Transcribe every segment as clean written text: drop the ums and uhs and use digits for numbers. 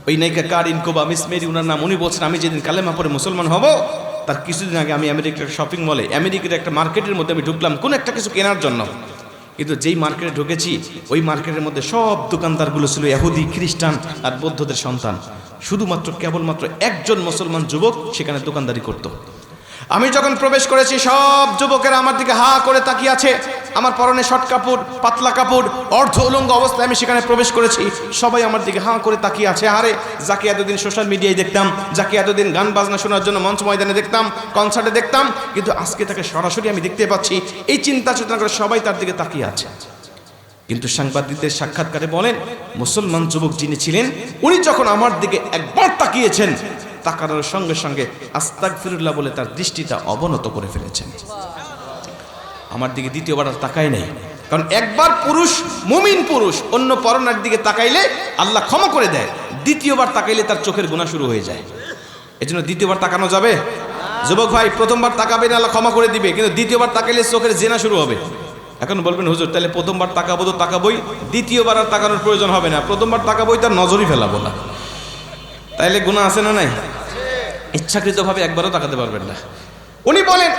ওই নায়িকা কারিন কোবা miss Mary, ওনার নাম। উনি বলছেন আমি যেদিন কালেমা পড়ে মুসলমান হব তার কিছুদিন আগে আমি আমেরিকার শপিং মলে, আমেরিকার একটা মার্কেটের মধ্যে আমি ঢুকলাম কোনো একটা কিছু কেনার জন্য। কিন্তু যেই মার্কেটে ঢুকেছি ওই মার্কেটের মধ্যে সব দোকানদারগুলো ছিল ইহুদি, খ্রিস্টান আর বৌদ্ধদের সন্তান। শুধুমাত্র কেবলমাত্র একজন মুসলমান যুবক সেখানে দোকানদারি করত। আমি যখন প্রবেশ করেছি সব যুবকেরা আমার দিকে হা করে তাকিয়ে আছে। আমার পরনে শর্ট কাপড়, পাতলা কাপড়, অর্ধ উলঙ্গ অবস্থায় আমি সেখানে প্রবেশ করেছি। সবাই আমার দিকে হা করে তাকিয়ে আছে। আরে যাকে এতদিন সোশ্যাল মিডিয়ায় দেখতাম, যাকে এতদিন গান বাজনা শোনার জন্য মঞ্চ ময়দানে দেখতাম, কনসার্টে দেখতাম, কিন্তু আজকে তাকে সরাসরি আমি দেখতে পাচ্ছি। এই চিন্তা চেতনা করে সবাই তার দিকে তাকিয়ে আছে। কিন্তু সাংবাদিকদের সাক্ষাৎকারে বলেন মুসলমান যুবক যিনি ছিলেন উনি যখন আমার দিকে একবার তাকিয়েছেন, তাকানোর সঙ্গে সঙ্গে আস্তাগফিরুল্লাহ বলে তার দৃষ্টিটা অবনত করে ফেলেছেন। আমার দিকে দ্বিতীয়বার আর তাকায় নাই, কারণ একবার পুরুষ, মুমিন পুরুষ অন্য পরনার দিকে তাকাইলে আল্লাহ ক্ষমা করে দেয়, দ্বিতীয়বার তাকাইলে তার চোখের গুনাহ শুরু হয়ে যায়। এজন্য দ্বিতীয়বার তাকানো যাবে? যুবক ভাই, প্রথমবার তাকাবেন আল্লাহ ক্ষমা করে দিবে, কিন্তু দ্বিতীয়বার তাকাইলে চোখের জেনা শুরু হবে। এখন বলবেন হুজুর তাহলে প্রথমবার তাকাবো তো তাকাবই, দ্বিতীয়বার আর তাকানোর প্রয়োজন হবে না, প্রথমবার তাকাবই তার নজরই ফেলাবো না, তাইলে গুনাহ আছে না নাই? ইচ্ছাকৃতভাবে একবারও তাকাতে পারবেন না। উনি বলেন,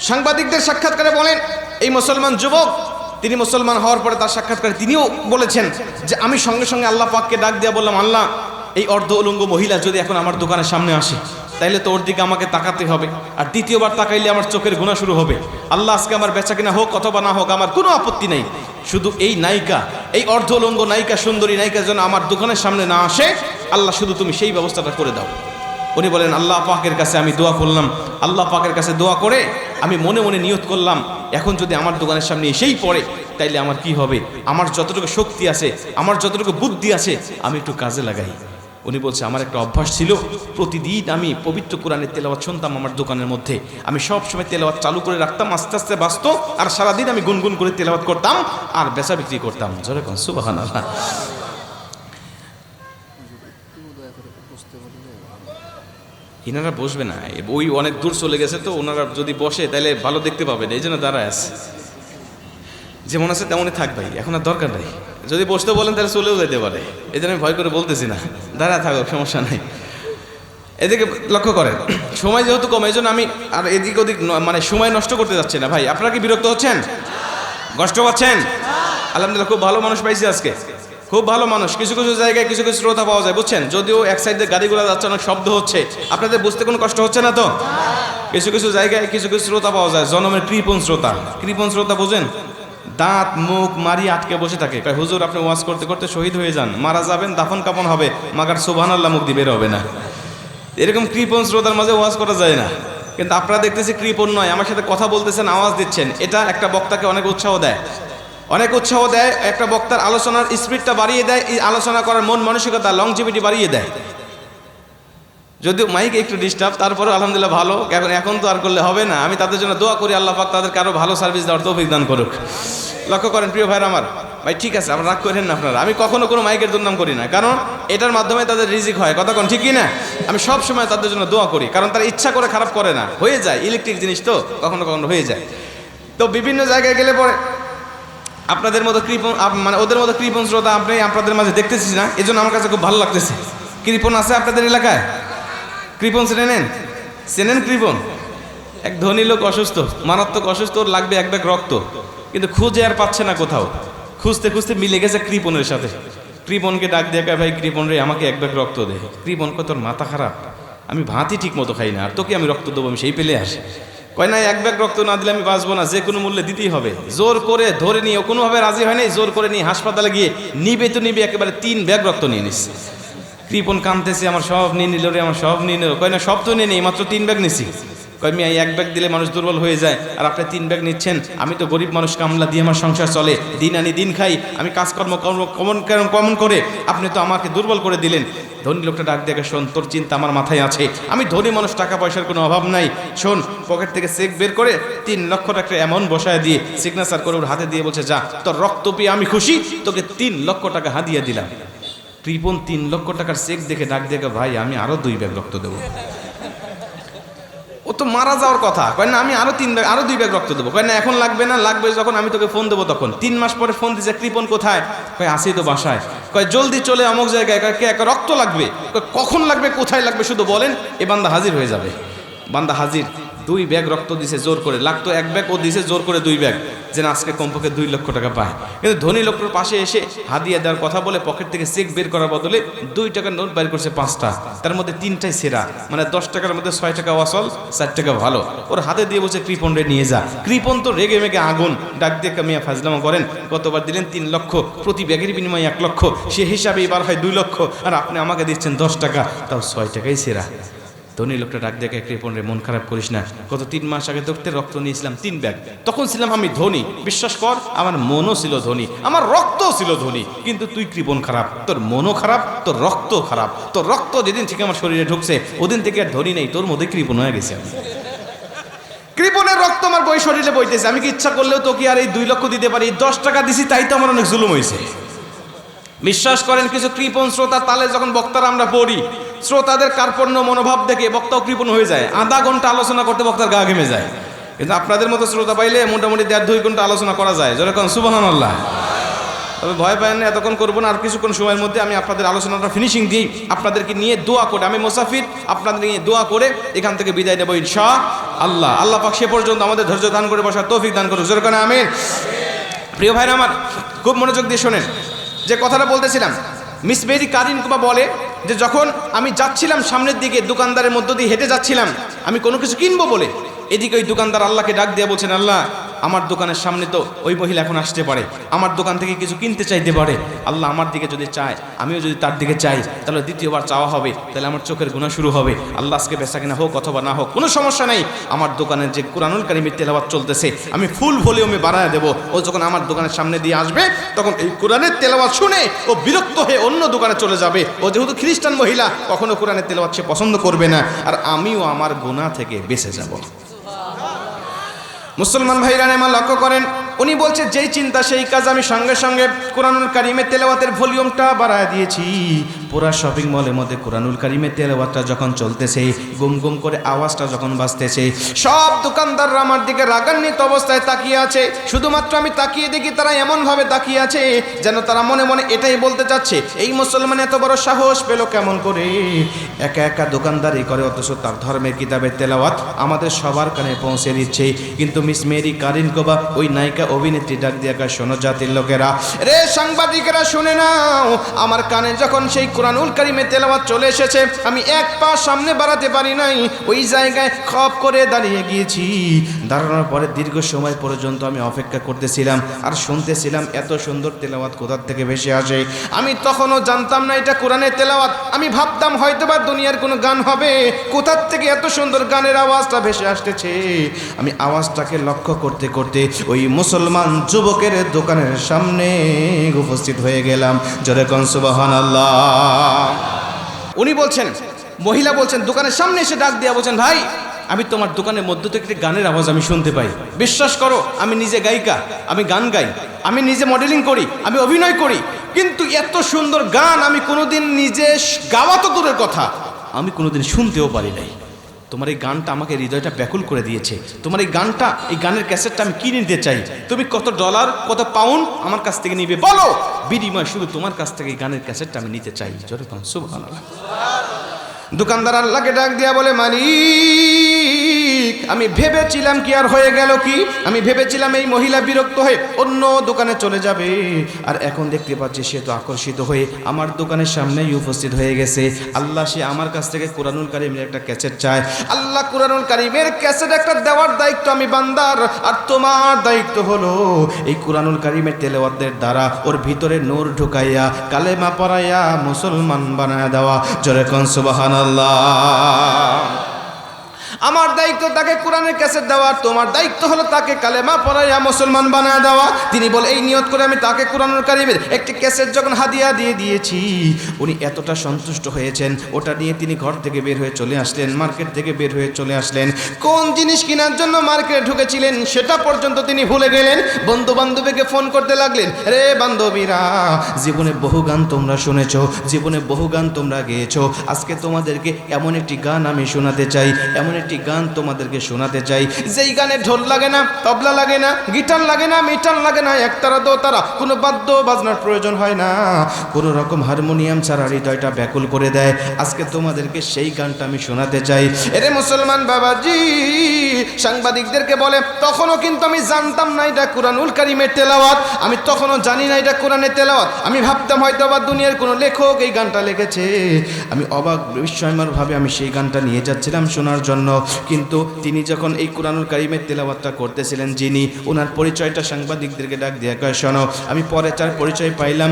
সাংবাদিকদের সাক্ষাৎকারে বলেন এই মুসলমান যুবক তিনি মুসলমান হওয়ার পরে তার সাক্ষাৎকারে তিনিও বলেছেন যে আমি সঙ্গে সঙ্গে আল্লাহ পাককে ডাক দিয়ে বললাম, আল্লাহ এই অর্ধ উলঙ্গ মহিলা যদি এখন আমার দোকানের সামনে আসে তাইলে তো ওর দিকে আমাকে তাকাতে হবে, আর দ্বিতীয়বার তাকাইলে আমার চোখের গুনাহ শুরু হবে। আল্লাহ আজকে আমার বেচা কিনা হোক অথবা না হোক আমার কোনো আপত্তি নেই, শুধু এই নায়িকা, এই অর্ধ উলঙ্গ নায়িকা, সুন্দরী নায়িকা যেন আমার দোকানের সামনে না আসে, আল্লাহ শুধু তুমি সেই ব্যবস্থাটা করে দাও। উনি বলেন আল্লাহ পাকের কাছে আমি দোয়া করলাম, আল্লাহ পাকের কাছে দোয়া করে আমি মনে মনে নিয়ত করলাম এখন যদি আমার দোকানের সামনে এসেই পড়ে তাইলে আমার কি হবে, আমার যতটুকু শক্তি আছে, আমার যতটুকু বুদ্ধি আছে আমি একটু কাজে লাগাই। উনি বলছে আমার একটা অভ্যাস ছিল, প্রতিদিন আমি পবিত্র কোরআনের তেলাওয়াত শুনতাম আমার দোকানের মধ্যে, আমি সব সময় তেলাওয়াত চালু করে রাখতাম, আস্তে আস্তে বাঁচত, আর সারাদিন আমি গুনগুন করে তেলাওয়াত করতাম আর বেচা বিক্রি করতাম। জোরে কোন সুবহানাল্লাহ। ইনারা বসবে না, ওই অনেক দূর চলে গেছে তো, ওনারা যদি বসে তাহলে ভালো দেখতে পাবেন, এই জন্য দাঁড়ায় আছে, যেমন আছে তেমনই থাক ভাই, এখন আর দরকার নাই। যদি বসতে বলেন তাহলে চলেও যেতে পারে, এই জন্য আমি ভয় করে বলতেছি না, দাঁড়ায় থাকুক, সমস্যা নাই। এদিকে লক্ষ্য করেন, সময় যেহেতু কম এই জন্য আমি আর এদিক ওদিক মানে সময় নষ্ট করতে যাচ্ছি না। ভাই আপনারা কি বিরক্ত হচ্ছেন, কষ্ট পাচ্ছেন? আলহামদুলিল্লাহ খুব ভালো মানুষ পাইছি আজকে, খুব ভালো মানুষ। কিছু কিছু জায়গায় কিছু কিছু শ্রোতা পাওয়া যায়, বুঝছেন, যদিও এক সাইডে গাড়িগুলো যাচ্ছে, অনেক শব্দ হচ্ছে, আপনাদের বুঝতে কোনো কষ্ট হচ্ছে না তো? কিছু কিছু জায়গায় কিছু কিছু শ্রোতা পাওয়া যায় জনমের কৃপণ শ্রোতা। কৃপণ শ্রোতা বোঝেন? দাঁত মুখ মারি আটকে বসে থাকে, কয় হুজুর আপনি ওয়াজ করতে করতে শহীদ হয়ে যান, মারা যাবেন, দাফন কাফন হবে, মাগার সুবহানাল্লাহ মুখ দিয়ে বের হবে না। এরকম কৃপণ শ্রোতার মাঝে ওয়াজ করা যায় না। কিন্তু আপনারা দেখতেছি কৃপণ নয়, আমার সাথে কথা বলতেছেন, আওয়াজ দিচ্ছেন, এটা একটা বক্তাকে অনেক উৎসাহ দেয়, অনেক উৎসাহ দেয়, একটা বক্তার আলোচনার স্পিডটা বাড়িয়ে দেয়, এই আলোচনা করার মন মানসিকতা লংজিভিটি বাড়িয়ে দেয়। যদিও মাইক একটু ডিস্টার্ব, তারপরে আলহামদুলিল্লাহ ভালো, এখন তো আর করলে হবে না। আমি তাদের জন্য দোয়া করি আল্লাহ পাক তাদেরকে আরো ভালো সার্ভিস দেওয়ার তৌফিক দান করুক। লক্ষ্য করেন প্রিয় ভাইরা আমার, ভাই ঠিক আছে আপনারা রাগ করেন না আপনারা, আমি কখনো কোনো মাইকের দুর্নাম করি না, কারণ এটার মাধ্যমে তাদের রিজিক হয়, কথা কোন ঠিক কি না? আমি সব সময় তাদের জন্য দোয়া করি, কারণ তারা ইচ্ছা করে খারাপ করে না, হয়ে যায়, ইলেকট্রিক জিনিস তো কখনো কখনো হয়ে যায়। তো বিভিন্ন জায়গায় গেলে পরে আপনাদের মতো কৃপণ মানে ওদের মতো কৃপণ শ্রোতা আপনি আপনাদের মাঝে দেখতেছি না, এই জন্য আমার কাছে খুব ভালো লাগতেছে। কৃপণ আছে আপনাদের এলাকায়? কৃপণ চেনেন কৃপণ? এক ধনী লোক অসুস্থ, মারাত্মক অসুস্থ, ওর লাগবে এক ব্যাগ রক্ত, কিন্তু খুঁজে আর পাচ্ছে না কোথাও, খুঁজতে খুঁজতে মিলে গেছে কৃপণের সাথে। কৃপণকে ডাক দিয়ে কয় ভাই কৃপণ রে আমাকে এক ব্যাগ রক্ত দে। কৃপণ কয় তোর মাথা খারাপ, আমি ভাতই ঠিক মতো খাই না, আর তোকে আমি রক্ত দেবো, আমি সেই পেলে আসি। কয় না এক ব্যাগ রক্ত না দিলে আমি বাঁচবো না, যে কোনো মূল্যে দিতেই হবে। জোর করে ধরে নিয়ে, কোনোভাবে রাজি হয় নাই, জোর করে নিয়ে হাসপাতালে গিয়ে নিবে তো নিবে, একেবারে 3 ব্যাগ রক্ত নিয়ে নিচ্ছে। কৃপণ কাঁদতেছে, আমার সব নিয়ে নিল রে, আমার সব নিয়ে নিল। কয় না সব তো নিয়ে নেই, মাত্র 3 ব্যাগ নিছি। কয় মিয়া এক ব্যাগ দিলে মানুষ দুর্বল হয়ে যায়, আর আপনি 3 ব্যাগ নিচ্ছেন, আমি তো গরিব মানুষ, কামলা দিয়ে আমার সংসার চলে, দিন আনি দিন খাই, আমি কাজকর্ম কমন করে আপনি তো আমাকে দুর্বল করে দিলেন। ধনী লোকটা ডাক দেখে, শোন তোর চিন্তা আমার মাথায় আছে, আমি ধনী মানুষ, টাকা পয়সার কোনো অভাব নাই, শোন পকেট থেকে চেক বের করে 3 লক্ষ টাকা অ্যামাউন্ট বসায় দিয়ে সিগনেচার করে ওর হাতে দিয়ে বলছে যা, তোর রক্ত পেয়ে আমি খুশি, তোকে 3 লক্ষ টাকা হাদিয়া দিলাম। কৃপণ 3 লক্ষ টাকার চেক দেখে ডাক দেখে, ভাই আমি আরো 2 ব্যাগ রক্ত দেবো। ও তো মারা যাওয়ার কথা, কয় না আমি আরো 2 ব্যাগ রক্ত দেবো। কয় না এখন লাগবে না, লাগবে যখন আমি তোকে ফোন দেবো তখন। 3 মাস পরে ফোন দিছে, কৃপণ কোথায়? কয় আসি তো বাসায়। কয় জলদি চলে অমুক জায়গায়। কয় কে? রক্ত লাগবে। কয় কখন লাগবে, কোথায় লাগবে শুধু বলেন, এ বান্দা হাজির হয়ে যাবে। বান্দা হাজির, 2 ব্যাগ রক্ত দিছে জোর করে, লাগতো 1 ব্যাগ, ও দিছে জোর করে 2 ব্যাগ, যেন আজকে কমপক্ষে 2 লক্ষ টাকা পায়। কিন্তু ধনী লোকটার পাশে এসে হাদিয়া দেওয়ার কথা বলে পকেট থেকে চেক বের করার বদলে 2 টাকার নোট বের করছে 5টা, তার মধ্যে 3টাই সেরা, মানে 10 টাকার মধ্যে 6 টাকা ওয়াসল, 4 টাকা ভালো। ওর হাতে দিয়ে বলছে কৃপন রে নিয়ে যা। কৃপন তো রেগে মেগে আগুন, ডাক দিয়ে কামিয়া ফাজলামা করেন, কতবার দিলেন? 3 লক্ষ, প্রতি ব্যাগের বিনিময়ে 1 লক্ষ, সে হিসাবে এবার হয় 2 লক্ষ, আর আপনি আমাকে দিচ্ছেন 10 টাকা, তাও 6 টাকাই সেরা। ধনী লোকটা ডাক দেখে, কৃপন রে মন খারাপ করিস না, গত 3 মাস আগে তোর রক্ত নিয়েছিলাম 3 ব্যাগ, তখন ছিলাম আমি ধনী, বিশ্বাস কর আমার মনও ছিল ধনী, আমার রক্তও ছিল ধনী, কিন্তু তুই কৃপন খারাপ, তোর মনও খারাপ, তোর রক্ত খারাপ, তোর রক্ত যেদিন থেকে আমার শরীরে ঢুকছে ওদিন থেকে আর ধনী নেই, তোর মধ্যে কৃপন হয়ে গেছে আমি। কৃপনের রক্ত আমার বই শরীরে বইতেছে, আমি কি ইচ্ছা করলেও তো কি আর এই 2 লক্ষ দিতে পারি? 10 টাকা দিছি, তাই তো আমার অনেক জুলুম হয়েছে। বিশ্বাস করেন, কিছু কৃপণ শ্রোতা তালে যখন বক্তারা আমরা পড়ি, শ্রোতাদের কার্পণ্য মনোভাব দেখে বক্তাও কৃপণ হয়ে যায়, আধা ঘন্টা আলোচনা করতে বক্তার গা ঘেমে যায়। কিন্তু আপনাদের মতো শ্রোতা পাইলে মোটামুটি 1.5-2 ঘন্টা আলোচনা করা যায়, যেরকম সুবহানাল্লাহ। তবে ভয় পায় না, এতক্ষণ করবো না, আর কিছুক্ষণ সময়ের মধ্যে আমি আপনাদের আলোচনাটা ফিনিশিং দিই, আপনাদেরকে নিয়ে দোয়া করে, আমি মুসাফির, আপনাদের নিয়ে দোয়া করে এখান থেকে বিদায় নেব ইনশাআল্লাহ। আল্লাহ পাক সে পর্যন্ত আমাদের ধৈর্য দান করে বসার তৌফিক দান করুক, যেরকম আমিন। প্রিয় ভাইরা আমার, খুব মনোযোগ দিয়ে শোনেন যে কথাটা বলতেছিলাম। মিস মেরি কারিনকোভা বলে যে যখন আমি যাচ্ছিলাম সামনের দিকে, দোকানদারের মধ্য দিয়ে হেঁটে যাচ্ছিলাম, আমি কোনো কিছু কিনবো বলে, এদিকে ওই দোকানদার আল্লাহকে ডাক দিয়ে বলছেন, আল্লাহ আমার দোকানের সামনে তো ওই মহিলা এখন আসতে পারে, আমার দোকান থেকে কিছু কিনতে চাইতে পারে, আল্লাহ আমার দিকে যদি চায়, আমিও যদি তার দিকে চাই, তাহলে দ্বিতীয়বার চাওয়া হবে, তাহলে আমার চোখের গুনাহ শুরু হবে। আল্লাহ আজকে বেচা কিনা হোক অথবা না হোক কোনো সমস্যা নেই, আমার দোকানের যে কুরআনুল কারীমের তেলাওয়াত চলতেছে আমি ফুল ভলিউমে বাড়ায় দেবো, ও যখন আমার দোকানের সামনে দিয়ে আসবে তখন এই কোরআনের তেলাওয়াত শুনে ও বিরক্ত হয়ে অন্য দোকানে চলে যাবে। ও যেহেতু খ্রিস্টান মহিলা, কখনো কোরআনের তেলাওয়াত সে পছন্দ করবে না, আর আমিও আমার গুনাহ থেকে বেঁচে যাব। মুসলমান ভাইরা আমার লক্ষ্য করেন, উনি বলছে যেই চিন্তা সেই কাজ, আমি সঙ্গে সঙ্গে কোরআনুল কারীমের তেলাওয়াতের ভলিউমটা বাড়ায় দিয়েছি। পুরা শপিং মলের মধ্যে কোরআনুল কারীমের তেলাওয়াতটা যখন চলতেছে, গুম গুম করে আওয়াজটা যখন বাজতেছে, সব দোকানদাররা আমার দিকে রাগান্বিত অবস্থায় তাকিয়ে আছে। শুধুমাত্র আমি তাকিয়ে দেখি তারা এমনভাবে তাকিয়ে আছে যেন তারা মনে মনে এটাই বলতে চাচ্ছে, এই মুসলমান এত বড় সাহস পেল কেমন করে, একা একা দোকানদারি করে, অথচ তার ধর্মের কিতাবের তেলাওয়াত আমাদের সবার কানে পৌঁছে দিচ্ছে। কিন্তু মিস মেরি কারিনকোভা ওই নায়িকা অভিনেত্রী ডাক দিয়ে একা, শোনো জাতির লোকেরা, রে সাংবাদিকেরা শুনে নাও, আমার কানে যখন সেই কোরআনুল কারীমের তেলাওয়াত চলে এসেছে, আমি 1 পা সামনে বাড়াতে পারি নাই, ওই জায়গায় খপ করে দাঁড়িয়ে গিয়েছি। দাঁড়ানোর পরে দীর্ঘ সময় পর্যন্ত আমি অপেক্ষা করতেছিলাম আর শুনতেছিলাম এত সুন্দর তেলাওয়াত কোথা থেকে ভেসে আসে। আমি তখনও জানতাম না এটা কোরআনের তেলাওয়াত, আমি ভাবতাম হয়তোবা দুনিয়ার কোনো গান হবে, কোথা থেকে এত সুন্দর গানের আওয়াজটা ভেসে আসতেছে। আমি আওয়াজটাকে লক্ষ্য করতে করতে ওই মুসলমান যুবকের দোকানের সামনে উপস্থিত হয়ে গেলাম। জোরে কোন সুবহানাল্লাহ। উনি বলছেন, মহিলা বলছেন, দোকানের সামনে এসে ডাক দিয়া বলছেন, ভাই আমি তোমার দোকানের মধ্য থেকে একটি গানের আওয়াজ আমি শুনতে পাই। বিশ্বাস করো আমি নিজে গায়িকা, আমি গান গাই, আমি নিজে মডেলিং করি, আমি অভিনয় করি, কিন্তু এত সুন্দর গান আমি কোনোদিন নিজে গাওয়া তো দূরের কথা, আমি কোনোদিন শুনতেও পারি নাই। তোমার এই গানটা আমাকে হৃদয়টা ব্যাকুল করে দিয়েছে। তোমার এই গানটা, এই গানের ক্যাসেটটা আমি কিনে নিতে চাই। তুমি কত ডলার কত পাউন্ড আমার কাছ থেকে নিবে বলো, বিনিময় শুধু তোমার কাছ থেকে এই গানের ক্যাসেটটা আমি নিতে চাই। জোরে বলুন সুবহানাল্লাহ। দোকানদার আল্লাহকে ডাক দিয়া বলে, মালিক আমি ভেবেছিলাম কি আর হয়ে গেল কি, আমি ভেবেছিলাম এই মহিলা বিরক্ত হয়ে অন্য দোকানে চলে যাবে, আর এখন দেখতে পাচ্ছি সে তো আকর্ষিত হয়ে আমার দোকানের সামনেই উপস্থিত হয়ে গেছে। আল্লাহ সে আমার কাছ থেকে কোরআনুল কারীমের একটা ক্যাসেট চায়। আল্লাহ কোরআনুল কারীমের ক্যাসেট একটা দেওয়ার দায়িত্ব আমি বান্দার, আর তোমার দায়িত্ব হলো এই কোরআনুল কারীমের তেলাওয়াতের দ্বারা ওর ভিতরে নূর ঢুকাইয়া কালেমা পড়াইয়া মুসলমান বানায় দেওয়া। জোরে কোন সুবহানাল্লাহ। আমার দায়িত্ব তাকে কোরআনের ক্যাসেট দেওয়া, তোমার দায়িত্ব হলো তাকে কালেমা পড়াইয়া মুসলমান বানায় দেওয়া। তিনি বলে এই নিয়ত করে আমি তাকে কোরআনুল কারীমের একটি ক্যাসেট যখন হাদিয়া দিয়ে দিয়েছি, উনি এতটা সন্তুষ্ট হয়েছেন, ওটা নিয়ে তিনি ঘর থেকে বের হয়ে চলে আসলেন, মার্কেট থেকে বের হয়ে চলে আসলেন। কোন জিনিস কেনার জন্য মার্কেটে ঢুকেছিলেন সেটা পর্যন্ত তিনি ভুলে গেলেন। বন্ধু বান্ধবীকে ফোন করতে লাগলেন, রে বান্ধবীরা, জীবনে বহু গান তোমরা শুনেছো, জীবনে বহু গান তোমরা গেয়েছো, আজকে তোমাদেরকে এমন একটি গান আমি শোনাতে চাই, এমন একটি গান তোমাদেরকে শোনাতে চাই, যেই গানে ঢোল লাগে না, তবলা লাগে না, গিটার লাগে না, মিটার লাগে না, একতারা দোতারা, কোনো বাদ্য বাজনার প্রয়োজন হয় না, কোনো রকম হারমোনিয়াম ছাড়া হৃদয়টা ব্যাকুল করে দেয়। আজকে তোমাদেরকে সেই গানটা আমি শোনাতে চাই। এরে মুসলমান বাবাজি, সাংবাদিকদেরকে বলে, তখনও কিন্তু আমি জানতাম না এটা কুরআনুল কারীমের তেলাওয়াত, আমি তখনও জানি না এটা কোরআনের তেলাওয়াত। আমি ভাবতাম হয়তো বা দুনিয়ার কোনো লেখক এই গানটা লিখেছে। আমি অবাক বিস্ময়করভাবে আমি সেই গানটা নিয়ে যাচ্ছিলাম শোনার জন্য, কিন্তু তিনি যখন এই কুরআনুল কারীমের তেলাওয়াতটা করতেছিলেন, যিনি, ওনার পরিচয়টা সাংবাদিকদেরকে ডাক দিয়ে কয়, শোনো। আমি পরে তার পরিচয় পাইলাম,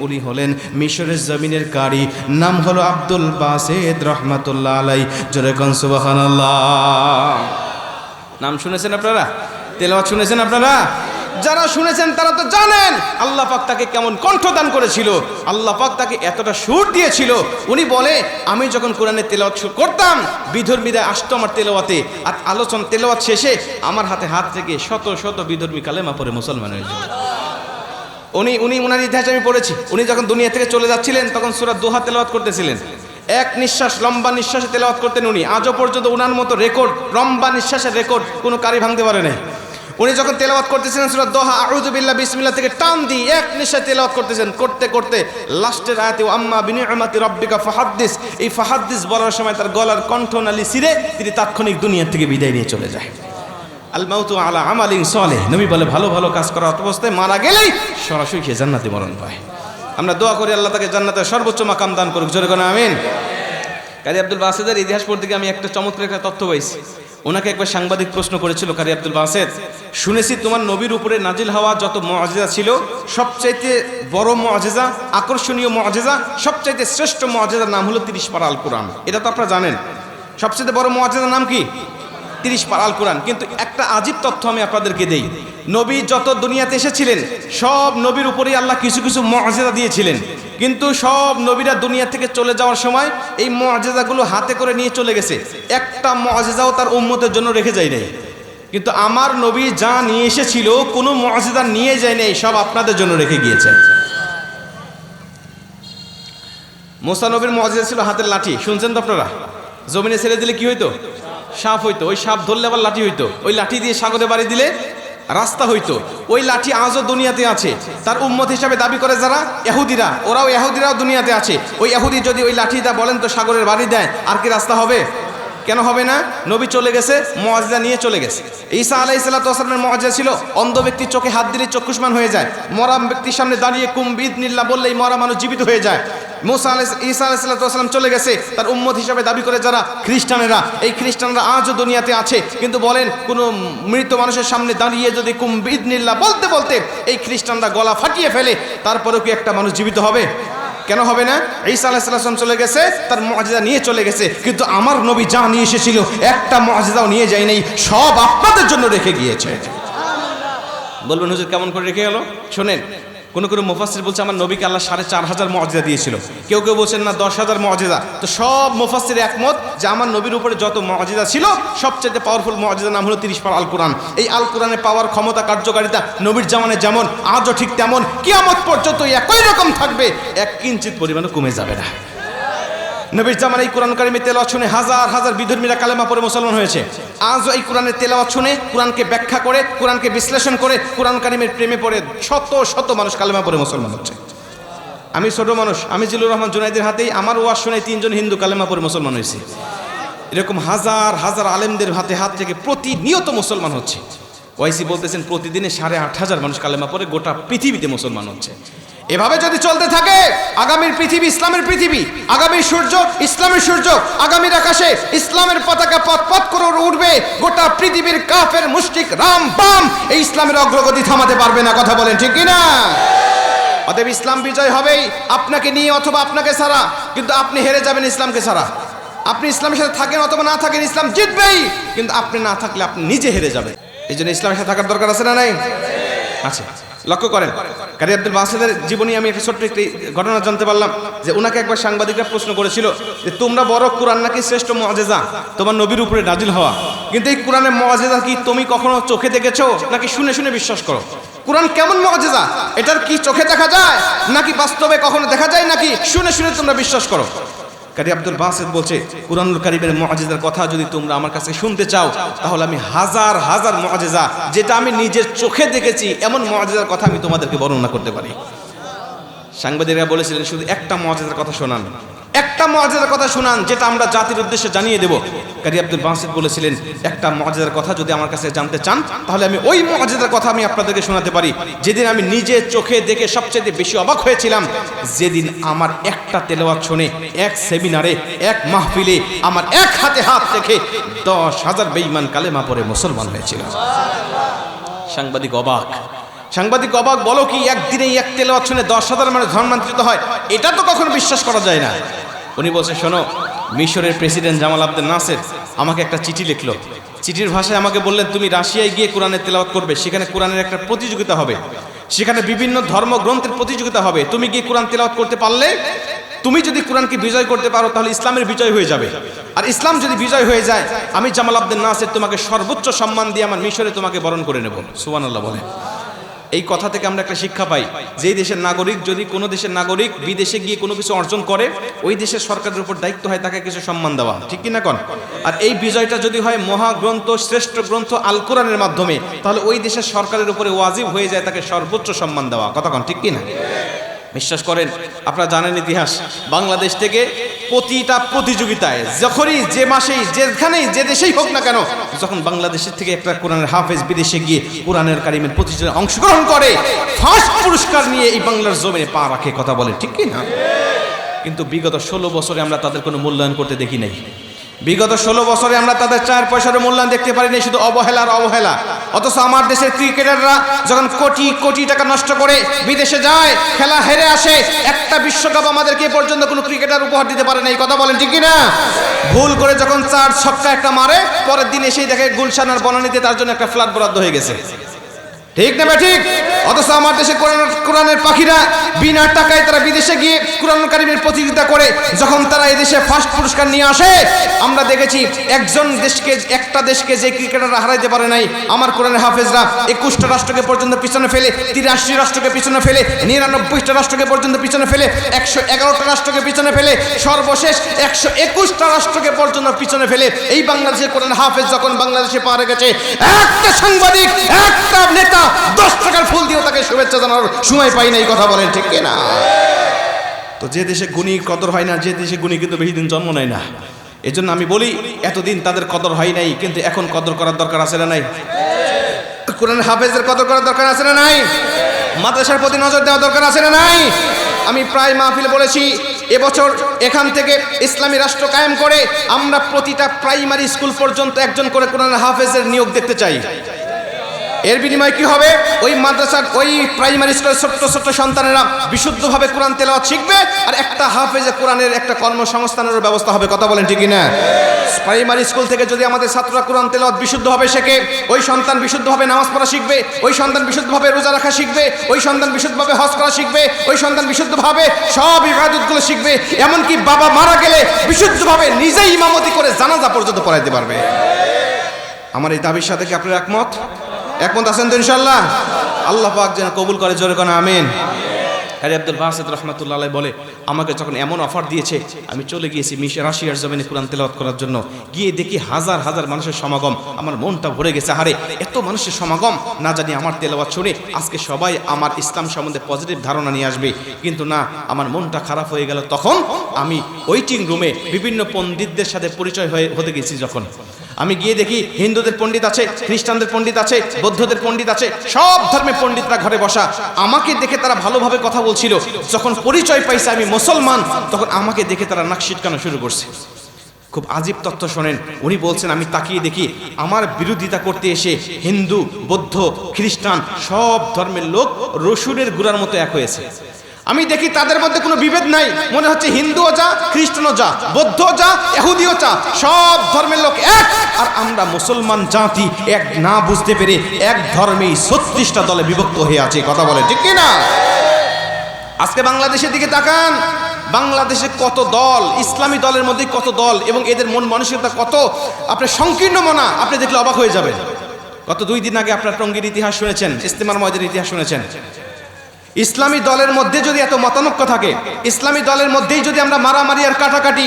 উনি হলেন মিশরের জমিনের কারি, নাম হলো আব্দুল বাসেত রহমাতুল্লাহ আলাই। জোরে কোন সুবহানাল্লাহ। নাম শুনেছেন আপনারা? তেলাওয়াত শুনেছেন আপনারা? যারা শুনেছেন তারা তো জানেন আল্লাহ পাক তাকে কেমন কণ্ঠদান করেছিল, আল্লাহ পাক তাকে এতটা সুর দিয়েছিল। উনি বলে, আমি যখন কোরআনের তেলাওয়াত করতাম, বিধর্মীরা আসতো আমার তেলাওয়াতে, আর আলোচনা তেলাওয়াত শেষে আমার হাত থেকে শত শত বিধর্মী কালেমা পড়ে মুসলমান হয়েছে। উনার ইতিহাস আমি পড়েছি। উনি যখন দুনিয়া থেকে চলে যাচ্ছিলেন তখন সূরা দোহা তেলাওয়াত করতেছিলেন, এক নিঃশ্বাস, লম্বা নিঃশ্বাসে তেলাওয়াত করতেন উনি। আজও পর্যন্ত উনার মতো রেকর্ড, লম্বা নিঃশ্বাসের রেকর্ড কোনো কারি ভাঙতে পারে না। উনি যখন তেলাওয়াত করতেছিলেন সূরা দোহা, আউযু বিল্লাহি বিসমিল্লাহ থেকে টান দিয়ে এক নিঃশ্বাসে তেলাওয়াত করতেছেন, করতে করতে লাস্টের আয়াতে আম্মা বিনিআমাতি রাব্বিকা ফাহাদ্দিস, এই ফাহাদ্দিস বলার সময় তার গলার কণ্ঠনালী ছিঁড়ে তিনি তাৎক্ষণিক দুনিয়া থেকে বিদায় নিয়ে চলে যায়। আল মাউতু আলা আমালিন সালেহ, নবী বলে, ভালো ভালো কাজ করা অবস্থায় মারা গেলেই সরাসরি সে জান্নাতে মরণ পায়। আমরা দোয়া করি আল্লাহ তাকে জান্নাতের সর্বোচ্চ মাকাম দান করুক। জোরে কোন আমিন। কারি আব্দুল বাসেতের ইতিহাস পড়তে গিয়ে আমি একটা চমৎকার একটা তথ্য পাইছি। ওনাকে একবার সাংবাদিক প্রশ্ন করেছিল, কারি আব্দুল বাসেত, শুনেছি তোমার নবীর উপরে নাজিল হওয়া যত মুআজিজা ছিল, সবচাইতে বড় মুআজিজা, আকর্ষণীয় মুআজিজা, সবচাইতে শ্রেষ্ঠ মুআজিজার নাম হলো 30 পারা আল কোরআন। এটা তো আপনারা জানেন। সবচাইতে বড় মুআজিজার নাম কি? 30 পারা আল কোরআন। কিন্তু একটা আজীব তথ্য আমি আপনাদেরকে দেই, নবী যত দুনিয়াতে এসেছিলেন সব নবীর উপরেই আল্লাহ কিছু কিছু মুআজিজা দিয়েছিলেন, কিন্তু সব নবীরা দুনিয়া থেকে চলে যাওয়ার সময় এই মুআজিজাগুলো হাতে করে নিয়ে চলে গেছে, একটা মুআজিজাও তার উম্মতের জন্য রেখে যায় নাই। কিন্তু আমার নবী যা নিয়ে এসেছিল কোনো মুআজিজা নিয়ে যায় নাই, সব আপনাদের জন্য রেখে গিয়েছে। মুসা নবীর মুআজিজা ছিল হাতের লাঠি, শুনছেন তো আপনারা? জমিনে ছেড়ে দিলে কি হইতো? সাপ হইতো। ওই সাপ ধরলে আবার লাঠি হইতো। ওই লাঠি দিয়ে সাগরে বাড়ি দিলে রাস্তা হইতো। ওই লাঠি আজও দুনিয়াতে আছে। তার উম্মত হিসাবে দাবি করে যারা ইহুদিরা, ইহুদিরাও দুনিয়াতে আছে। ওই ইহুদি যদি ওই লাঠিটা বলেন তো সাগরের বাড়ি দেয়, আর কি রাস্তা হবে? কেন হবে না? নবী চলে গেছে, মুআজিজা নিয়ে চলে গেছে। ঈসা আলাইহিস সালাতু ওয়াস সালামের মুআজিজা ছিল অন্ধ ব্যক্তির চোখে হাত দিলে চক্ষুষ্মান হয়ে যায়, মরা ব্যক্তির সামনে দাঁড়িয়ে কুম বিইذনিল্লাহ বললেই মরা মানুষ জীবিত হয়ে যায়। ঈসা আলাইহিস সালাতু ওয়াস সালাম চলে গেছে, তার উম্মত হিসাবে দাবি করে যারা খ্রিস্টানেরা, এই খ্রিস্টানরা আজও দুনিয়াতে আছে। কিন্তু বলেন কোনো মৃত মানুষের সামনে দাঁড়িয়ে যদি কুম বিইذনিল্লাহ বলতে বলতে এই খ্রিস্টানরা গলা ফাটিয়ে ফেলে, তারপরেও কি একটা মানুষ জীবিত হবে? কেন হবে না? ঈসা আলাইহিস সালাম চলে গেছে, তার মুআজিজা নিয়ে চলে গেছে, কিন্তু আমার নবী যা নিয়ে এসেছিল একটা মুআজিজাও নিয়ে যায় নাই, সব আপনাদের জন্য রেখে গিয়েছে। বলবেন হুজুর কেমন করে রেখে গেল? শোনেন, কোন কোন মুফাসসির বলছে আমার নবীকে আল্লাহ 4500 মুআজিজা দিয়েছিল, কেউ কেউ বলছেন না 10,000 মুআজিজা। তো সব মুফাসসির একমত যে আমার নবীর উপরে যত মুআজিজা ছিল সবচেয়ে পাওয়ারফুল মুআজিজার নাম হলো 30 পারা আল কোরআন। এই আল কোরআনের পাওয়ার, ক্ষমতা, কার্যকারিতা নবীর জামানে যেমন আজও ঠিক তেমন কিয়ামত পর্যন্ত একই রকম থাকবে, এক কিঞ্চিত পরিমাণও কমে যাবে না। নবীর জামানায় এই কোরআন কারীমের তেলাওয়াত শুনে হাজার হাজার বিধর্মীরা কালেমা পড়ে মুসলমান হয়েছে। আজও এই কোরআনের তেলাওয়াত শুনে, কোরআনকে ব্যাখ্যা করে, কোরআনকে বিশ্লেষণ করে, কোরআন কারীমের প্রেমে পড়ে শত শত মানুষ কালেমা পড়ে মুসলমান হচ্ছে। আমি ছোট মানুষ, আমি জিল্লুর রহমান জুনাইদের হাতেই আমার ওয়াজ শুনে 3 জন হিন্দু কালেমা পড়ে মুসলমান হয়েছে। এরকম হাজার হাজার আলেমদের হাত থেকে প্রতিনিয়ত মুসলমান হচ্ছে। ওয়াইসি বলতেছেন প্রতিদিনে 8,500 মানুষ কালেমা পড়ে গোটা পৃথিবীতে মুসলমান হচ্ছে। এভাবে যদি চলতে থাকে আগামীর পৃথিবী ইসলামের পৃথিবী, আগামীর সূর্য ইসলামের সূর্য, আগামীর আকাশে ইসলামের পতাকা পথ পথ করে উঠবে। গোটা পৃথিবীর কাফের মুশরিক রাম বাম এই ইসলামের অগ্রগতি থামাতে পারবে না। কথা বলেন ঠিক কিনা? অতএব ইসলাম বিজয় হবেই আপনাকে নিয়ে অথবা আপনাকে ছাড়া, কিন্তু আপনি হেরে যাবেন ইসলামকে ছাড়া। আপনি ইসলামের সাথে থাকেন অথবা না থাকেন, ইসলাম জিতবেই, কিন্তু আপনি না থাকলে আপনি নিজে হেরে যাবেন। এই জন্য ইসলামের সাথে থাকার দরকার আছে না নাই? আচ্ছা, লক্ষ্য করেন কারি আব্দুল বাসেতের জীবনী আমি একটা ছোট্ট একটি ঘটনা জানতে পারলাম যে ওনাকে একবার সাংবাদিকরা প্রশ্ন করেছিল যে তোমরা বড় কোরআন নাকি শ্রেষ্ঠ মুআজিজা তোমার নবীর উপরে নাজিল হওয়া, কিন্তু এই কোরআনের মুআজিজা কি তুমি কখনো চোখে দেখেছো নাকি শুনে শুনে বিশ্বাস করো? কোরআন কেমন মুআজিজা, এটার কি চোখে দেখা যায় নাকি বাস্তবে কখনো দেখা যায় নাকি শুনে শুনে তোমরা বিশ্বাস করো? কারি আব্দুল বাসিত বলছে, কুরআনুল কারীমের মুআজিজার কথা যদি তোমরা আমার কাছে শুনতে চাও, তাহলে আমি হাজার হাজার মুআজিজা, যেটা আমি নিজের চোখে দেখেছি, এমন মুআজিজার কথা আমি তোমাদেরকে বর্ণনা করতে পারি। সাংবাদিকরা বলেছিলেন, শুধু একটা মুআজিজার কথা শোনান, একটা মুআজিজার কথা শোনান, যেটা আমরা জাতির উদ্দেশ্যে জানিয়ে দেব। কারি আব্দুল বাসিত বলেছিলেন, একটা মুআজিজার কথা যদি আমার কাছে জানতে চান, তাহলে আমি ওই মুআজিজার কথা আমি আপনাদেরকে শোনাতে পারি, যেদিন আমি নিজে চোখে দেখে সবচেয়ে বেশি অবাক হয়েছিলাম, যেদিন আমার একটা তেলাওয়াত শুনে এক সেমিনারে, এক মাহফিলে আমার এক হাতে হাত রেখে 10,000 বেঈমান কালেমা পড়ে মুসলমান হয়েছিল। সাংবাদিক অবাক, সাংবাদিক অবাক, বলো কি একদিনে এক তেলাওয়াত শুনে 10,000 মানুষ ধর্মান্তরিত হয়? এটা তো কখনো বিশ্বাস করা যায় না। উনি বলছে, শোনো, মিশরের প্রেসিডেন্ট জামাল আবদেল নাসের আমাকে একটা চিঠি লিখলো। চিঠির ভাষায় আমাকে বললেন, তুমি রাশিয়ায় গিয়ে কোরআনের তেলাওয়াত করবে, সেখানে কোরআনের একটা প্রতিযোগিতা হবে, সেখানে বিভিন্ন ধর্মগ্রন্থের প্রতিযোগিতা হবে, তুমি গিয়ে কোরআন তেলাওয়াত করতে পারলে, তুমি যদি কোরআনকে বিজয় করতে পারো, তাহলে ইসলামের বিজয় হয়ে যাবে। আর ইসলাম যদি বিজয় হয়ে যায়, আমি জামাল আবদেল নাসের তোমাকে সর্বোচ্চ সম্মান দিয়ে আমার মিশরে তোমাকে বরণ করে নেব। সুবহানাল্লাহ বলে। এই কথা থেকে আমরা একটা শিক্ষা পাই, যে দেশের নাগরিক, যদি কোনো দেশের নাগরিক বিদেশে গিয়ে কোনো কিছু অর্জন করে, ওই দেশের সরকারের উপর দায়িত্ব হয় তাকে কিছু সম্মান দেওয়া, ঠিক কিনা কোন? আর এই বিজয়টা যদি হয় মহাগ্রন্থ, শ্রেষ্ঠ গ্রন্থ আল কোরআনের মাধ্যমে, তাহলে ওই দেশের সরকারের উপরে ওয়াজিব হয়ে যায় তাকে সর্বোচ্চ সম্মান দেওয়া, কথা কোন, ঠিক কিনা? বিশ্বাস করেন, আপনারা জানেন ইতিহাস, বাংলাদেশ থেকে প্রতিটা প্রতিযোগিতায় যখনই, যে মাসেই, যেখানেই, যে দেশেই হোক না কেন, যখন বাংলাদেশের থেকে একটা কোরআনের হাফেজ বিদেশে গিয়ে কোরআনের কারিমের প্রতিযোগিতায় অংশগ্রহণ করে, ফার্স্ট পুরস্কার নিয়ে এই বাংলার জমিনে পা রাখে, কথা বলেন ঠিক কি না? কিন্তু বিগত 16 বছরে আমরা তাদের কোনো মূল্যায়ন করতে দেখি নাই। বিগত 16 বছরে আমরা তাদের 4 পয়সার মূল্যায়ন দেখতে পারিনি, শুধু অবহেলার অবহেলা। অথচ আমার দেশের ক্রিকেটাররা যখন কোটি কোটি টাকা নষ্ট করে বিদেশে যায়, খেলা হেরে আসে, একটা বিশ্বকাপ আমাদেরকে পর্যন্ত কোনো ক্রিকেটার উপহার দিতে পারে না, এই কথা বলেন ঠিক কি না? ভুল করে যখন 4 ছক্কা একটা মারে, পরের দিন এসেই দেখে গুলশান আর বনানীতে তার জন্য একটা ফ্ল্যাট বরাদ্দ হয়ে গেছে, ঠিক না ঠিক? অথচ আমার দেশে কোরআনের পাখিরা বিনা টাকায় তারা বিদেশে গিয়ে কোরআন কারীমের প্রতিযোগিতা করে, যখন তারা এই দেশে ফার্স্ট পুরস্কার নিয়ে আসে, আমরা দেখেছি একটা দেশকে যে ক্রিকেটাররা হারাইতে পারে নাই, আমার কোরআনের হাফেজরা 21টা রাষ্ট্রকে পর্যন্ত পিছনে ফেলে, 83 রাষ্ট্রকে পিছনে ফেলে, 99টা রাষ্ট্রকে পর্যন্ত পিছনে ফেলে, 111টা রাষ্ট্রকে পিছনে ফেলে, সর্বশেষ 121টা রাষ্ট্রকে পর্যন্ত পিছনে ফেলে এই বাংলাদেশের কোরআন হাফেজ যখন বাংলাদেশে পা রেখেছে, একটা সাংবাদিক, একটা নেতা 10 টাকার ফুল দিয়েও তাকে শুভেচ্ছা জানানোর সময় পাই না, এই কথা বলেন ঠিক কিনা? তো যে দেশে গুণী কদর হয় না, যে দেশে গুণী কিন্তু বেশি দিন জন্ম নেয় না। এজন্য আমি বলি, এতদিন তাদের কদর হয় নাই, কিন্তু এখন কদর করার দরকার আছে না নাই? কোরআনের হাফেজের কদর করার দরকার আছে না নাই? মাদ্রাসার প্রতি নজর দেওয়া দরকার আছে না নাই? আমি প্রায় মাহফিলে বলেছি, এবছর এখান থেকে ইসলামী রাষ্ট্র কায়েম করে আমরা প্রতিটা প্রাইমারি স্কুল পর্যন্ত একজন করে কোরআনের হাফেজের নিয়োগ দেখতে চাই। এর বিনিময়ে কি হবে? ওই মাদ্রাসার, ওই প্রাইমারি স্কুলের ছোট্ট ছোট্ট সন্তানেরা বিশুদ্ধভাবে কোরআন তেলাওয়াত শিখবে, আর একটা হাফেজে কোরআনের একটা কর্মসংস্থানের ব্যবস্থা হবে, কথা বলেন ঠিক না? প্রাইমারি স্কুল থেকে যদি আমাদের ছাত্ররা কোরআন তেলাওয়াত বিশুদ্ধভাবে শেখে, ওই সন্তান বিশুদ্ধভাবে নামাজ পড়া শিখবে, ওই সন্তান বিশুদ্ধভাবে রোজা রাখা শিখবে, ওই সন্তান বিশুদ্ধভাবে হজ করা শিখবে, ওই সন্তান বিশুদ্ধভাবে সব ইবাদতগুলো শিখবে, এমনকি বাবা মারা গেলে বিশুদ্ধভাবে নিজেই ইমামতি করে জানাজা পর্যন্ত পড়াইতে পারবে। আমার এই দাবির সাথে কি আপনারা একমত? একমত আছেন তো ইনশাআল্লাহ? আল্লাহ পাক যেন কবুল করে, জোরে কোন আমিন। কারি আব্দুল বাসিত রাহমাতুল্লাহ আলাইহি বলে, আমাকে যখন এমন অফার দিয়েছে, আমি চলে গিয়েছি রাশিয়ার জমিনে কোরআন তেলাওয়াত করার জন্য। গিয়ে দেখি হাজার হাজার মানুষের সমাগম, আমার মনটা ভরে গেছে। হারে, এত মানুষের সমাগম, না জানি আমার তেলাওয়াত শুনে আজকে সবাই আমার ইসলাম সম্বন্ধে পজিটিভ ধারণা নিয়ে আসবে। কিন্তু না, আমার মনটা খারাপ হয়ে গেল। তখন আমি ওয়েটিং রুমে বিভিন্ন পণ্ডিতদের সাথে পরিচয় হতে গেছি। যখন আমি গিয়ে দেখি হিন্দুদের পণ্ডিত আছে, খ্রিস্টানদের পণ্ডিত আছে, বৌদ্ধদের পণ্ডিত আছে, সব ধর্মের পণ্ডিতরা ঘরে বসা। আমাকে দেখে তারা ভালোভাবে কথা বলছিল। যখন পরিচয় পাইছে আমি মুসলমান, তখন আমাকে দেখে তারা নাক সিটকানো শুরু করছে। খুব আজীব তথ্য শোনেন। উনি বলছেন, আমি তাকিয়ে দেখি আমার বিরোধিতা করতে এসে হিন্দু, বৌদ্ধ, খ্রিস্টান সব ধর্মের লোক রসুনের গুঁড়ার মতো এক হয়েছে। আমি দেখি তাদের মধ্যে কোনো বিভেদ নাই, মনে হচ্ছে হিন্দুও যা, খ্রিস্টানও যা, বৌদ্ধও যা, ইহুদিও যা, সব ধর্মের লোক এক। আর আমরা মুসলমান জাতি এক না বুঝতে পেরে এক ধর্মেই 36টা দলে বিভক্ত হয়ে আছে, কথা বলে ঠিক কিনা? আজকে বাংলাদেশের দিকে তাকান, বাংলাদেশে কত দল, ইসলামী দলের মধ্যে কত দল, এবং এদের মন মানসিকতা কত আপনার সংকীর্ণ মনা, আপনি দেখলে অবাক হয়ে যাবেন। গত 2 দিন আগে আপনার টঙ্গীর ইতিহাস শুনেছেন, ইস্তেমার ময়দানের ইতিহাস শুনেছেন। ইসলামী দলের মধ্যে যদি এত মতানৈক্য থাকে, ইসলামী দলের মধ্যেই যদি আমরা মারামারি আর কাটাকাটি,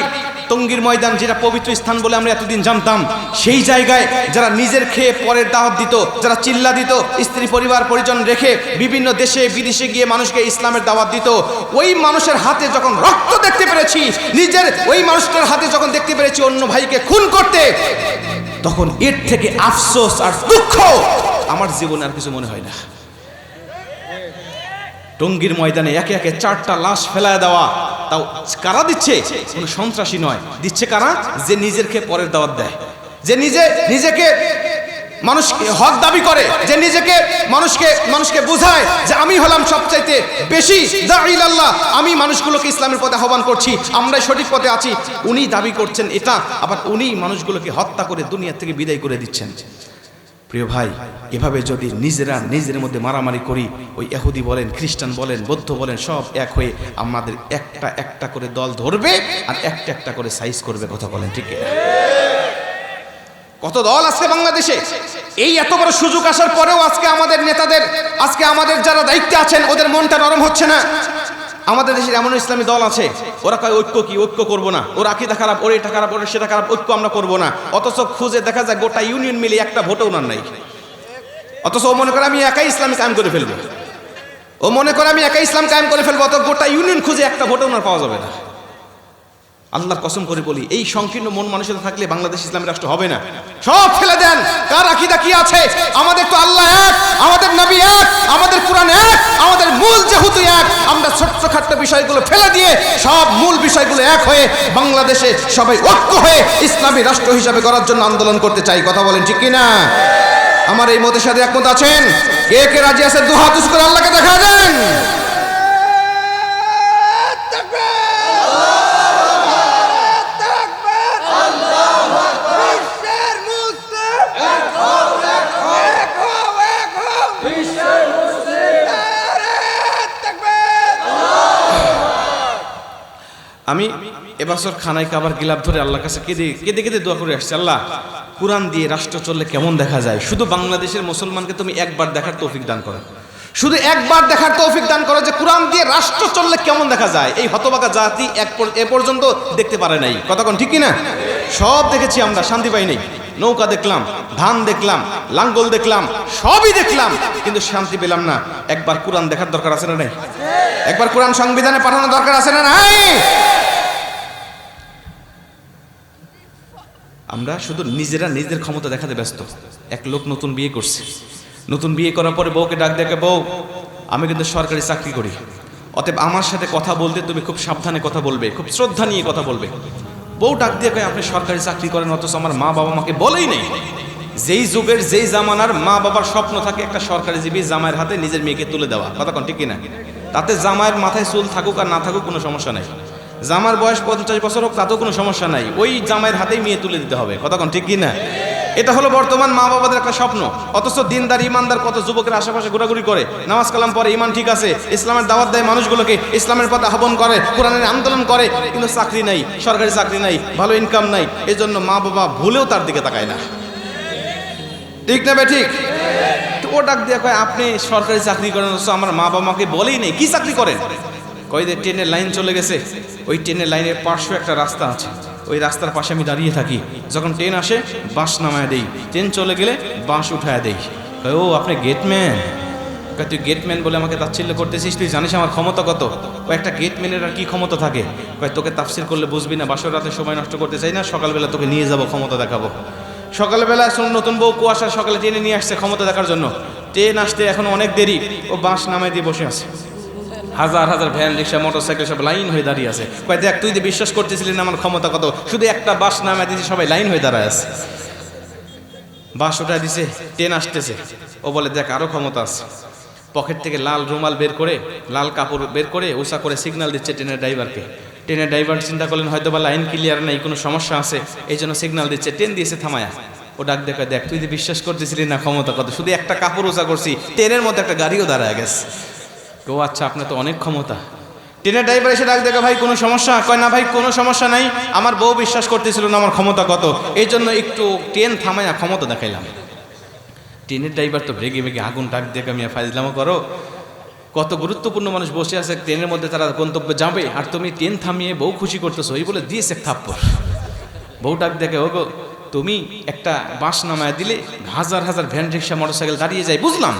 টঙ্গীর ময়দান যেটা পবিত্র স্থান বলে আমরা এতদিন জানতাম, সেই জায়গায় যারা নিজের খেয়ে পরের দাওয়াত দিত, যারা চিল্লা দিত, স্ত্রী পরিবার পরিজন রেখে বিভিন্ন দেশে বিদেশে গিয়ে মানুষকে ইসলামের দাওয়াত দিত, ওই মানুষের হাতে যখন রক্ত দেখতে পেরেছি, নিজের ওই মানুষটার হাতে যখন দেখতে পেরেছি অন্য ভাইকে খুন করতে, তখন এর থেকে আফসোস আর দুঃখ আমার জীবনে আর কিছু মনে হয় না। টঙ্গীর ময়দানে একে একে 4টা লাশ ফেলায় দেওয়া, তাও কারা দিচ্ছে? কোনো সন্ত্রাসী নয়, দিচ্ছে কারা? যে নিজের খেয়ে পরের দাওয়াত দেয়, যে নিজেকে মানুষকে হক দাবি করে, যে নিজেকে মানুষকে বোঝায় যে আমি হলাম সবচাইতে বেশি দাঈল আল্লাহ, আমি মানুষগুলোকে ইসলামের পথে আহ্বান করছি, আমরাই সঠিক পথে আছি, উনি দাবি করছেন এটা, আবার উনি মানুষগুলোকে হত্যা করে দুনিয়া থেকে বিদায় করে দিচ্ছেন। প্রিয় ভাই, এভাবে যদি নিজেরা নিজের মধ্যে মারামারি করি, ওই ইহুদি বলেন, খ্রিস্টান বলেন, বৌদ্ধ বলেন, সব এক হয়ে আমাদের একটা একটা করে দল ধরবে আর একটা একটা করে সাইজ করবে। কথা বলেন ঠিক কিনা? কত দল আছে বাংলাদেশে, এই এত বড় সুযোগ আসার পরেও আজকে আমাদের নেতাদের, আজকে আমাদের যারা দায়িত্বে আছেন, ওদের মনটা নরম হচ্ছে না। আমাদের দেশের এমন ইসলামী দল আছে, ওরা কয় ঐক্য কি, ঐক্য করবো না, ওর আকীদা খারাপ, ওর এটা খারাপ, ওর সেটা খারাপ, ঐক্য আমরা করবো না। অথচ খুঁজে দেখা যায় গোটা ইউনিয়ন মিলে একটা ভোটও ওনার নাই। অথচ ও মনে করে আমি একাই ইসলাম কায়েম করে ফেলবো, ও মনে করে আমি একাই ইসলাম কায়েম করে ফেলবো, অত গোটা ইউনিয়ন খুঁজে একটা ভোটও ওনার পাওয়া যাবে না। আল্লাহর কসম করে বলি, এই সংকীর্ণ মন মানসিকতা থাকলে বাংলাদেশ ইসলামী রাষ্ট্র হবে না। সব ফেলে দেন, কার আকীদা কি আছে, আমাদের তো আল্লাহ এক, আমাদের নবী এক, আমাদের কোরআন এক, আমাদের মূল যেহেতু এক, আমরা ছোট্টখাট্ট বিষয়গুলো ফেলে দিয়ে সব মূল বিষয়গুলো এক হয়ে বাংলাদেশে সবাই ঐক্য হয়ে ইসলামী রাষ্ট্র হিসাবে গড়ার জন্য আন্দোলন করতে চাই। কথা বলেন ঠিক কিনা? আমার এই মতের সাথে একমত আছেন? কে কে রাজি আছেন? দুহাত উঁচু করে আল্লাহকে দেখা দেন। আমি এবছর খানায় কাবার গিলাপ ধরে আল্লাহর কাছে কেঁদে কেঁদে দোয়া করে আসছি, আল্লাহ কোরআন দিয়ে রাষ্ট্র চললে কেমন দেখা যায়, শুধু বাংলাদেশের মুসলমানকে তুমি একবার দেখার তৌফিক দান করো, শুধু একবার দেখার তৌফিক দান করো যে কোরআন দিয়ে রাষ্ট্র চললে কেমন দেখা যায়। এই হতভাগা জাতি এ পর্যন্ত দেখতে পারে নাই। কথা কোন ঠিক কিনা? সব দেখেছি আমরা, শান্তি পাই নাই। নৌকা দেখলাম, ধান দেখলাম, লাঙ্গল দেখলাম, সবই দেখলাম, কিন্তু শান্তি পেলাম না। একবার কোরআন দেখার দরকার আছে না নাই? একবার কোরআন সংবিধানে পাঠানোর দরকার আছে না নাই? আমরা শুধু নিজেরা নিজেদের ক্ষমতা দেখাতে ব্যস্ত। এক লোক নতুন বিয়ে করছে, নতুন বিয়ে করার পরে বউকে ডাক দেখে, বউ আমি কিন্তু সরকারি চাকরি করি, অতএব আমার সাথে কথা বলতে তুমি খুব সাবধানে কথা বলবে, খুব শ্রদ্ধা নিয়ে কথা বলবে। বউ ডাক দিয়ে কয়, আপনি সরকারি চাকরি করেন, অথচ আমার মা বাবা আমাকে বলেই নেই। যেই যুগের যেই জামানার মা বাবার স্বপ্ন থাকে একটা সরকারি জীবী জামাইয়ের হাতে নিজের মেয়েকে তুলে দেওয়া। কথা কোন ঠিক কিনা? তাতে জামাইয়ের মাথায় চুল থাকুক আর না থাকুক কোনো সমস্যা নাই, জামার বয়স 50 বছর হোক তাতেও কোনো সমস্যা নাই, ওই জামাইয়ের হাতেই মেয়ে তুলে দিতে হবে। কথা কোন ঠিক কিনা? এটা হলো বর্তমান মা বাবাদের একটা স্বপ্ন। অথচ দিনদার ইমানদার কত যুবকের আশেপাশে ঘোরাঘুরি করে, নামাজ কালাম পরে, ইমান ঠিক আছে, ইসলামের দাওয়াত দেয় মানুষগুলোকে, ইসলামের পথে আহ্বান করে, কোরআনের আন্দোলন করে, কিন্তু চাকরি নাই, সরকারি চাকরি নাই, ভালো ইনকাম নাই। এজন্য মা বাবা ভুলেও তার দিকে তাকায় না। ঠিক না বে ঠিক? ও ডাক দিয়ে কয়, আপনি সরকারি চাকরি করেন, অথচ আমার মা বাবা আমাকে বলেই নেই। কি চাকরি করেন? কয় যে ট্রেনের লাইন চলে গেছে, ওই ট্রেনের লাইনের পার্শ্ব একটা রাস্তা আছে, ওই রাস্তার পাশে আমি দাঁড়িয়ে থাকি, যখন ট্রেন আসে বাস নামায় দেই, ট্রেন চলে গেলে বাস উঠায় দেই। কয়, ও আপনি গেটম্যান? কয়, তুই গেটম্যান বলে আমাকে তাচ্ছিল্য করতেছিস, তুই জানিস আমার ক্ষমতা কত? কয়, একটা গেটম্যানের আর কি ক্ষমতা থাকে? কয়, তোকে তাফসির করলে বুঝবি না, বাসর রাতে সময় নষ্ট করতে চাই না, সকালবেলা তোকে নিয়ে যাব, ক্ষমতা দেখাবো। সকালবেলা নতুন বউ কুয়াশার সকালে ট্রেনে নিয়ে আসছে ক্ষমতা দেখার জন্য, ট্রেন আসতে এখন অনেক দেরি, ও বাস নামায় দিয়ে বসে আছে, হাজার হাজার ভ্যান রিক্সা মোটরসাইকেল সব লাইন হয়ে দাঁড়িয়ে আছে। কয়, দেখ তুই যে বিশ্বাস করতেছিলি না আমার ক্ষমতা কত, শুধু একটা বাস নামায় দিয়েছে, সবাই লাইন হয়ে দাঁড়ায় আছে। বাস ওঠায় দিছে, ট্রেন আসতেছে, ও বলে দেখ আরো ক্ষমতা আছে। পকেট থেকে লাল রুমাল বের করে, লাল কাপড় বের করে উষা করে সিগন্যাল দিচ্ছে ট্রেনের ড্রাইভারকে। ট্রেনের ড্রাইভার চিন্তা করলেন হয়তো বা লাইন ক্লিয়ার নাই, কোনো সমস্যা আছে, এই জন্য সিগন্যাল দিচ্ছে। ট্রেন দিয়েছে থামায়া। ও ডাক দেখে, দেখ তুই যে বিশ্বাস করতেছিলি না ক্ষমতা কত, শুধু একটা কাপড় উষা করছি, ট্রেনের মধ্যে একটা গাড়িও দাঁড়ায় গেছে। ও আচ্ছা, আপনার তো অনেক ক্ষমতা। ট্রেনের ড্রাইভার এসে ডাক দেখে, ভাই কোনো সমস্যা? কয়, না ভাই কোনো সমস্যা নাই, আমার বউ বিশ্বাস করতেছিল না আমার ক্ষমতা কত, এই জন্য একটু ট্রেন থামায়া ক্ষমতা দেখাইলাম। ট্রেনের ড্রাইভার তো রেগে মেগে আগুন, ডাক দেখে, আমি ফাইজলামো করো, কত গুরুত্বপূর্ণ মানুষ বসে আছে ট্রেনের মধ্যে, তারা গন্তব্যে যাবে, আর তুমি ট্রেন থামিয়ে বউ খুশি করতেছো, এই বলে দিয়েছে এক থাপ্পড়। বউ ডাক দেখে, ওগো তুমি একটা বাস নামায় দিলে হাজার হাজার ভ্যান রিক্সা মোটরসাইকেল দাঁড়িয়ে যায়, বুঝলাম।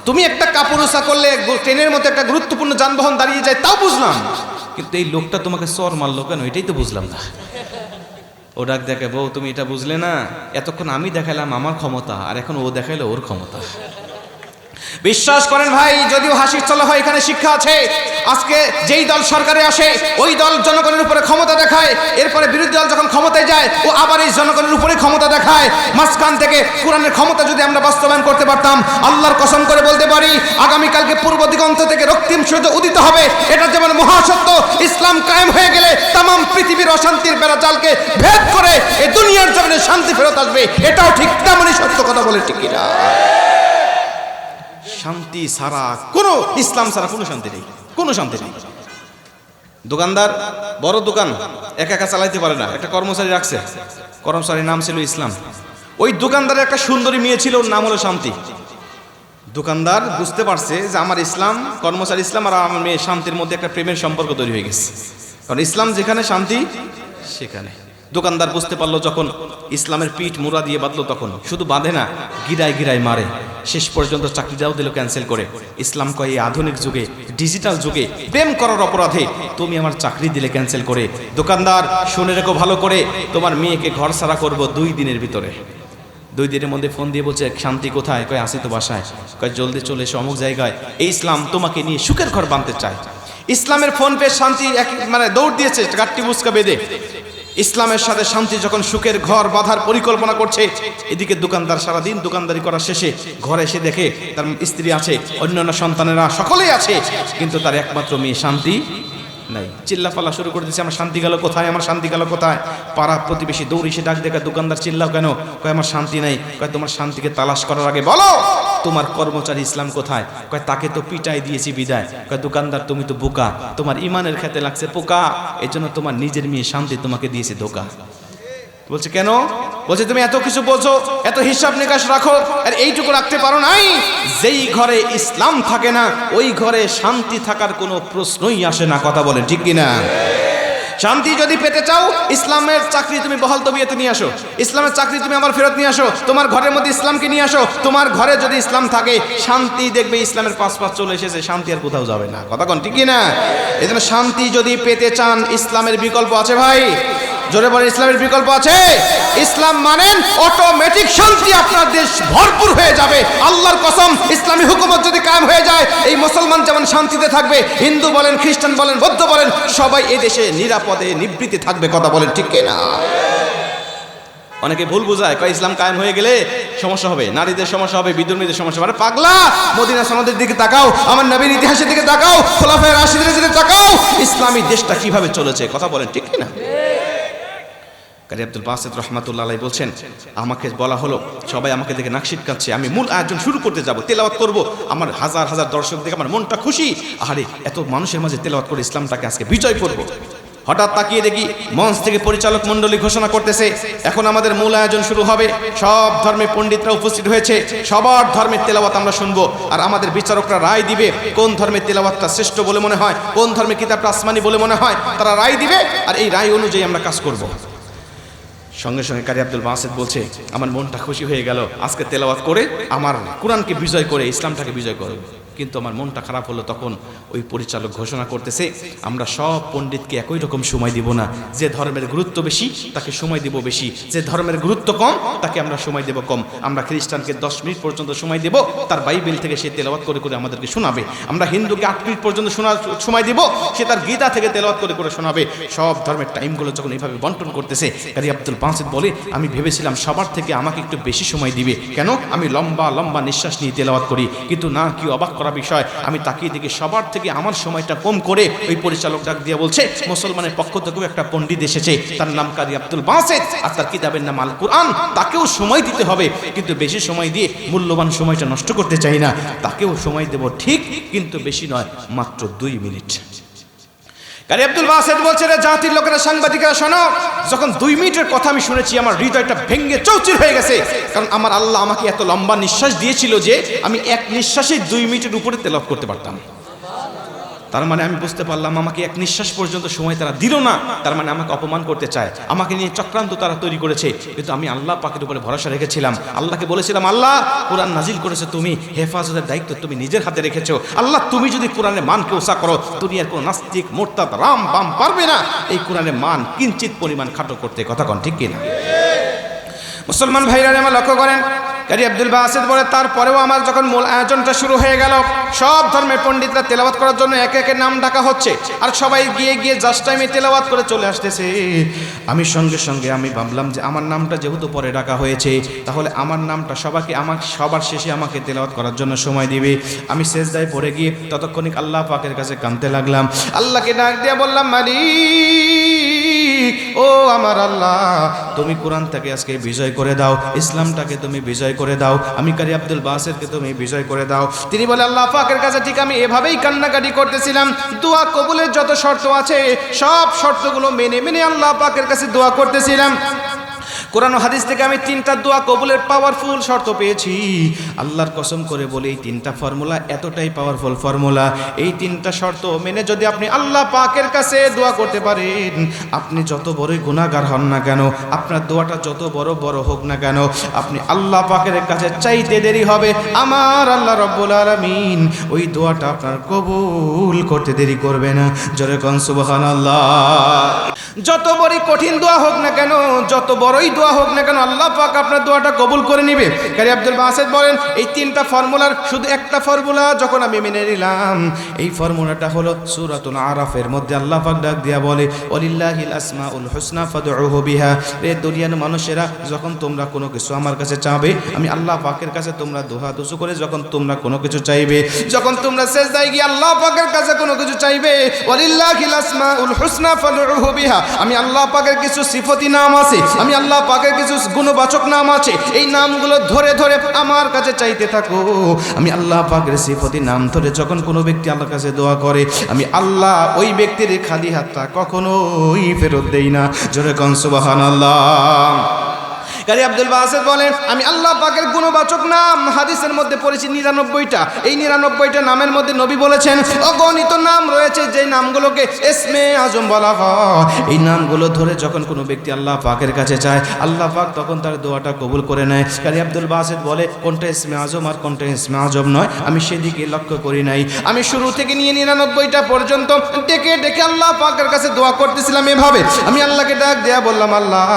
তুমি একটা কাপুরুষা করলে ট্রেনের মধ্যে একটা গুরুত্বপূর্ণ যানবাহন দাঁড়িয়ে যায়, তাও বুঝলাম, কিন্তু এই লোকটা তোমাকে চর মারলো কেন, এটাই তো বুঝলাম না। ও ডাক দেখে, বউ তুমি এটা বুঝলে না, এতক্ষণ আমি দেখালাম আমার ক্ষমতা, আর এখন ও দেখাইলো ওর ক্ষমতা। বিশ্বাস করেন ভাই, যদিও হাসির চলা হয়, এখানে শিক্ষা আছে। আজকে যেই দল সরকারে আসে, ওই দল জনগণের উপরে ক্ষমতা দেখায়, এরপরে বিরোধী দল যখন ক্ষমতায় যায়, ও আবার এই জনগণের উপরে ক্ষমতা দেখায়। মাঝখান থেকে কোরআনের ক্ষমতা যদি আমরা বাস্তবায়ন করতে পারতাম, আল্লাহর কসম করে বলতে পারি, আগামীকালকে পূর্ব দিগন্ত থেকে রক্তিম সূর্য উদিত হবে। এটা যেমন মহাসত্য, ইসলাম কায়েম হয়ে গেলে তাম পৃথিবীর অশান্তির বেড়াজালকে ভেদ করে এই দুনিয়ার জমিনে শান্তি ফেরত আসবে, এটাও ঠিক তেমনই সত্য কথা বলে, ঠিক কিনা? শান্তি ছাড়া কোনো, ইসলাম ছাড়া কোনো শান্তি নেই, কোনো শান্তি নেই। দোকানদার বড় দোকান একা একা চালাইতে পারে না, একটা কর্মচারী রাখছে, কর্মচারীর নাম ছিল ইসলাম। ওই দোকানদারের একটা সুন্দরী মেয়ে ছিল, ওর নাম হলো শান্তি। দোকানদার বুঝতে পারছে যে আমার ইসলাম, কর্মচারী ইসলাম আর আমার মেয়ে শান্তির মধ্যে একটা প্রেমের সম্পর্ক তৈরি হয়ে গেছে, কারণ ইসলাম যেখানে শান্তি সেখানে। দোকানদার বুঝতে পারলো, যখন ইসলামের পিঠ মুড়া দিয়ে বাঁধলো, তখন শুধু বাঁধে না, গিরায় গিরায় মারে। শেষ পর্যন্ত চাকরিটাও দিল ক্যান্সেল করে। ইসলাম কয়, এই আধুনিক যুগে, ডিজিটাল যুগে প্রেম করার অপরাধে তুমি আমার চাকরি দিলে ক্যান্সেল করে। দোকানদার শুনে রেখো ভালো করে, তোমার মেয়েকে ঘর ছাড়া করবো 2 দিনের ভিতরে। 2 দিনের মধ্যে ফোন দিয়ে বলছে, শান্তি কোথায়? কয় আসি তো বাসায়। কয় জলদি চলে এসো অমুক জায়গায়, এই ইসলাম তোমাকে নিয়ে সুখের ঘর বাঁধতে চায়। ইসলামের ফোন পেয়ে শান্তি মানে দৌড় দিয়েছে গাট্টি বুসকা বেঁধে। ইসলামের সাথে শান্তি যখন সুখের ঘর বাঁধার পরিকল্পনা করছে, এদিকে দোকানদার সারাদিন দোকানদারি করা শেষে ঘরে এসে দেখে তার স্ত্রী আছে, অন্যান্য সন্তানেরা সকলেই আছে, কিন্তু তার একমাত্র মেয়ে শান্তি নাই। চিল্লাফাল্লা শুরু করে দিচ্ছে, আমার শান্তি গেল কোথায়, আমার শান্তি গেল কোথায়? পাড়া প্রতিবেশী দৌড়ি সে ডাক দেখে, দোকানদার চিল্লাও কেন? কয় আমার শান্তি নাই। কয় তোমার শান্তিকে তালাশ করার আগে বলো তোমার কর্মচারী ইসলাম কোথায়? কয় তাকে তো পিটাই দিয়েছি বিদায়। কয় দোকানদার তুমি তো বোকা, তোমার ইমানের খেতে লাগছে পোকা, এই জন্য তোমার নিজের মেয়ে শান্তি তোমাকে দিয়েছে ধোকা। বলছে কেন? বলছে তুমি এত কিছু বলছো, এত হিসাব নিকাশ রাখো, আর এইটুকু রাখতে পারো নাই? যেই ঘরে ইসলাম থাকে না, ওই ঘরে শান্তি থাকার কোনো প্রশ্নই আসে না। কথা বলেন ঠিক কিনা? শান্তি যদি পেতে চাও, ইসলামের চাকরি তুমি বহাল তবিয়তে নিয়ে আসো, ইসলামের চাকরি তুমি আমার ফেরত নিয়ে আসো, তোমার ঘরের মধ্যে ইসলামকে নিয়ে আসো। তোমার ঘরে যদি ইসলাম থাকে, শান্তি দেখবে ইসলামের পাশ চলে এসেছে, শান্তি আর কোথাও যাবে না। কথা কোন ঠিক কিনা? এই জন্য শান্তি যদি পেতে চান, ইসলামের বিকল্প আছে ভাই, জোরে বলেন ইসলামের বিকল্প আছে। ইসলাম মানেন অটোমেটিক শান্তি আপনার দেশ ভরপুর হয়ে যাবে। আল্লাহর কসম, ইসলামী হুকুমত যদি কায়েম হয়ে যায়, এই মুসলমান যেমন শান্তিতে থাকবে, হিন্দু বলেন, খ্রিস্টান বলেন, বৌদ্ধ বলেন, সবাই এই দেশে নিরাপদে নিবৃত্তি থাকবে। কথা বলেন ঠিক কিনা? অনেকে ভুল বোঝায়, কয় ইসলাম কায়েম হয়ে গেলে সমস্যা হবে, নারীদের সমস্যা হবে, বিধর্মীদের সমস্যা হবে। আরে পাগলা, মদিনা সনদের দিকে তাকাও, আমার নবীর ইতিহাসের দিকে তাকাও, খোলাফায়ে রাশিদের দিকে তাকাও, ইসলামী দেশটা কিভাবে চলেছে। কথা বলেন ঠিক কিনা? কারি আব্দুল বাসিত রহমাতুল্লাহ আলাইহি বলছেন, আমাকে বলা হলো, সবাই আমাকে দেখে নাক সিটকাচ্ছে, আমি মূল আয়োজন শুরু করতে যাব, তেলাওয়াত করব। আমার হাজার হাজার দর্শক দেখে আমার মনটা খুশি, আরে এত মানুষের মাঝে তেলাওয়াত করে ইসলামটাকে আজকে বিজয় করব। হঠাৎ তাকিয়ে দেখি মঞ্চ থেকে পরিচালক মণ্ডলী ঘোষণা করতেছে, এখন আমাদের মূল আয়োজন শুরু হবে, সব ধর্মের পণ্ডিতরা উপস্থিত হয়েছে, সবার ধর্মের তেলাওয়াত আমরা শুনবো, আর আমাদের বিচারকরা রায় দিবে কোন ধর্মের তেলাওয়াতটা শ্রেষ্ঠ বলে মনে হয়, কোন ধর্মের কিতাবটা আসমানি বলে মনে হয়, তারা রায় দিবে, আর এই রায় অনুযায়ী আমরা কাজ করব। সঙ্গে সঙ্গে কারি আব্দুল বাসিত বলছে, আমার মনটা খুশি হয়ে গেল, আজকে তেলাওয়াত করে আমার কোরআনকে বিজয় করে ইসলামটাকে বিজয় করব। কিন্তু আমার মনটা খারাপ হলো, তখন ওই পরিচালক ঘোষণা করতেছে, আমরা সব পণ্ডিতকে একই রকম সময় দিব না, যে ধর্মের গুরুত্ব বেশি তাকে সময় দেব বেশি, যে ধর্মের গুরুত্ব কম তাকে আমরা সময় দেব কম। আমরা খ্রিস্টানকে 10 মিনিট পর্যন্ত সময় দেব, তার বাইবেল থেকে সে তেলাওয়াত করে করে আমাদেরকে শোনাবে। আমরা হিন্দুকে 8 মিনিট পর্যন্ত সময় দেব, সে তার গীতা থেকে তেলাওয়াত করে করে শোনাবে। সব ধর্মের টাইমগুলো যখন এইভাবে বন্টন করতেছে, কারি আব্দুল বাসিত বলে, আমি ভেবেছিলাম সবার থেকে আমাকে একটু বেশি সময় দিবে, কেন আমি লম্বা লম্বা নিঃশ্বাস নিয়ে তেলাওয়াত করি, কিন্তু না, কি অবাক করা বিষয়, আমি তাকিয়ে দেখি সবার থেকে আমার সময়টা কম করে ওই পরিচালক ডাক দিয়ে বলছে, মুসলমানের পক্ষ থেকেও একটা পণ্ডিত এসেছে, তার নাম কারি আব্দুল বাসিত, আর তার কিতাবের নাম আল কুরআন, তাকেও সময় দিতে হবে, কিন্তু বেশি সময় দিয়ে মূল্যবান সময়টা নষ্ট করতে চাই না, তাকেও সময় দেব ঠিক, কিন্তু বেশি নয়, মাত্র 2 মিনিট। কারি আব্দুল বাসিত বলছে, রে জাতির লোকেরা, সাংবাদিকেরা শোনো, যখন 2 মিনিটের কথা আমি শুনেছি, আমার হৃদয়টা ভেঙে চৌচির হয়ে গেছে, কারণ আমার আল্লাহ আমাকে এত লম্বা নিঃশ্বাস দিয়েছিল যে আমি এক নিঃশ্বাসে 2 মিনিটের উপরে তেলাওয়াত করতে পারতাম। তার মানে আমি বুঝতে পারলাম আমাকে এক নিঃশ্বাস পর্যন্ত সময় তারা দিল না, তার মানে আমাকে অপমান করতে চায়, আমাকে নিয়ে চক্রান্ত তারা তৈরি করেছে। কিন্তু আমি আল্লাহ পাকের উপরে ভরসা রেখেছিলাম, আল্লাহকে বলেছিলাম আল্লাহ কোরআন নাজিল করেছে তুমি, হেফাজতের দায়িত্ব তুমি নিজের হাতে রেখেছো, আল্লাহ তুমি যদি কোরআনের মানকে ওসা করো দুনিয়ার কোনো নাস্তিক মোরতাদ রাম বাম পারবে না এই কোরআনের মান কিঞ্চিত পরিমাণ খাটো করতে। কথা কন ঠিক কিনা? মুসলমান ভাইরা আমার লক্ষ্য করেন, কারি আব্দুল বাসিত বলে তারপরেও আমার যখন মূল আয়োজনটা শুরু হয়ে গেল, সব ধর্মের পণ্ডিতরা তেলাওয়াত করার জন্য একে একে নাম ডাকা হচ্ছে, আর সবাই গিয়ে গিয়ে জাস্ট টাইমে তেলাওয়াত করে চলে আসতেছে। আমি সঙ্গে সঙ্গে আমি ভাবলাম যে আমার নামটা যেহেতু পরে ডাকা হয়েছে, তাহলে আমার নামটা সবার শেষে আমাকে তেলাওয়াত করার জন্য সময় দিবে। আমি সেজদায় পড়ে গিয়ে ততক্ষণিক আল্লাহ পাকের কাছে কাঁদতে লাগলাম, আল্লাহকে ডাক দিয়ে বললাম মালিক ও আমার আল্লাহ, তুমি কোরআনটাকে আজকে বিজয় করে দাও, ইসলামটাকে তুমি বিজয় করে দাও, আমি কারি আব্দুল বাসিরকে তুমি বিজয় করে দাও। তিনি বলে আল্লাহ পাকের কাছে ঠিক আমি এভাবেই কান্নাকাটি করতেছিলাম, দোয়া কবুলের যত শর্ত আছে সব শর্তগুলো মেনে মেনে আল্লাহ পাকের কাছে দোয়া করতেছিলাম। কোরআন ও হাদিস থেকে আমি 3টা দোয়া কবুলের পাওয়ারফুল শর্ত পেয়েছি। আল্লাহর কসম করে বলে এই 3টা ফর্মুলা এতটাই পাওয়ারফুল ফর্মুলা, এই 3টা শর্ত মেনে যদি আপনি আল্লাহ পাকের কাছে দোয়া করতে পারেন, আপনি যত বড়ই গুনাহগার হন না কেন, আপনার দোয়াটা যত বড় বড় হোক না কেন, আপনি আল্লাহ পাকের কাছে চাইতে দেরি হবে, আমার আল্লাহ রব্বুল আলামিন ওই দোয়াটা আপনার কবুল করতে দেরি করবে না। জোরে কোন সুবহানাল্লাহ। যত বড়ই কঠিন দোয়া হোক না কেন, যত বড়ই দোয়া হোক না কেন, আল্লাহ পাক আপনার দোয়াটা কবুল করে নেবে। কারি আব্দুল বাসিত বলেন এই 3টা ফর্মুলার শুধু একটা ফর্মুলা যখন আমি মেনে নিলাম, এই ফর্মুলাটা হলো সূরাতুল আরাফের মধ্যে আল্লাহ পাক ডাক দিয়া বলে ওয়ালিল্লাহিল আসমাউল হুসনা ফাদউহু বিহা। রে দুনিয়ার মানুষেরা, যখন তোমরা কোনো কিছু আমার কাছে চাবে, আমি আল্লাহ পাকের কাছে তোমরা দোয়া দুসু করে যখন তোমরা কোনো কিছু চাইবে, যখন তোমরা সেজদায় গিয়ে আল্লাহ পাকের কাছে কোনো কিছু চাইবে, ওয়ালিল্লাহিল আসমাউল হুসনা ফাদউহু বিহা, আমি আল্লাহ পাকের কিছু সিফতি নাম আছে, আমি আল্লাহ পাকের কিছু গুণবাচক নাম আছে, এই নামগুলো ধরে ধরে আমার কাছে চাইতে থাকো। আমি আল্লাহ পাকের সিফতি নাম ধরে যখন কোনো ব্যক্তি আল্লাহর কাছে দোয়া করে, আমি আল্লাহ ওই ব্যক্তির খালি হাতটা কখনোই ফেরত দেই না। জোরে কোন সুবহানাল্লাহ। কারি আব্দুল বাসিত বলেন আমি আল্লাহ পাকের গুণবাচক নাম হাদিসের মধ্যে পড়েছি 99টা। এই 99টা নামের মধ্যে নবী বলেছেন অগণিত নাম রয়েছে যে নামগুলোকে ইসমে আজম বলা হয়। এই নামগুলো ধরে যখন কোনো ব্যক্তি আল্লাহ পাকের কাছে চায়, আল্লাহ পাক তখন তার দোয়াটা কবুল করে নেয়। কারি আব্দুল বাসিত বলে কোনটা ইসমে আজম আর কোনটা ইসমে আজম নয় আমি সেদিকে লক্ষ্য করি নাই, আমি শুরু থেকে নিয়ে 99টা পর্যন্ত ডেকে ডেকে আল্লাহ পাকের কাছে দোয়া করতেছিলাম এভাবে। আমি আল্লাহকে ডাক দেয়া বললাম আল্লাহ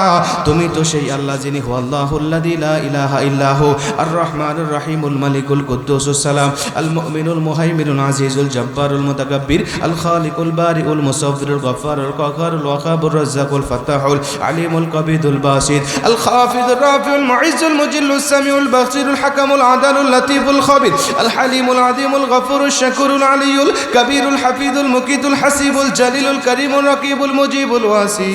তুমি তো সেই আল্লাহ যিনি হুয়াল্লাহুল্লাযী লা ইলাহা ইল্লাহু আর রহমানুর রহিমুল মালিকুল কুদ্দুসুস সালাম আল মুমিনুল মুহাইমিনুল আজিজুল জব্বারুল মুতাকাব্বির আল খালিকুল বারিউল মুসাফফিরুল গফফারুল কাহারুল ওয়াহাবুর রাজ্জাকুল ফাত্তাহুল আলিমুল কবিদুল বাসিত আল খাফিদুর রাফিউল মুইজ্জুল মুজিল্লুস সামিউল বাসিরুল হাকামুল আদালুল লতীফুল খাবির আল হালিমুল আযীমুল গফুরুশ শাকুরুল আলিয়ুল কবিরুল হাফিজুল মুকিতুল হাসিবুল জালিলুল করিমুল রাকিবুল মুজিবুল ওয়াসি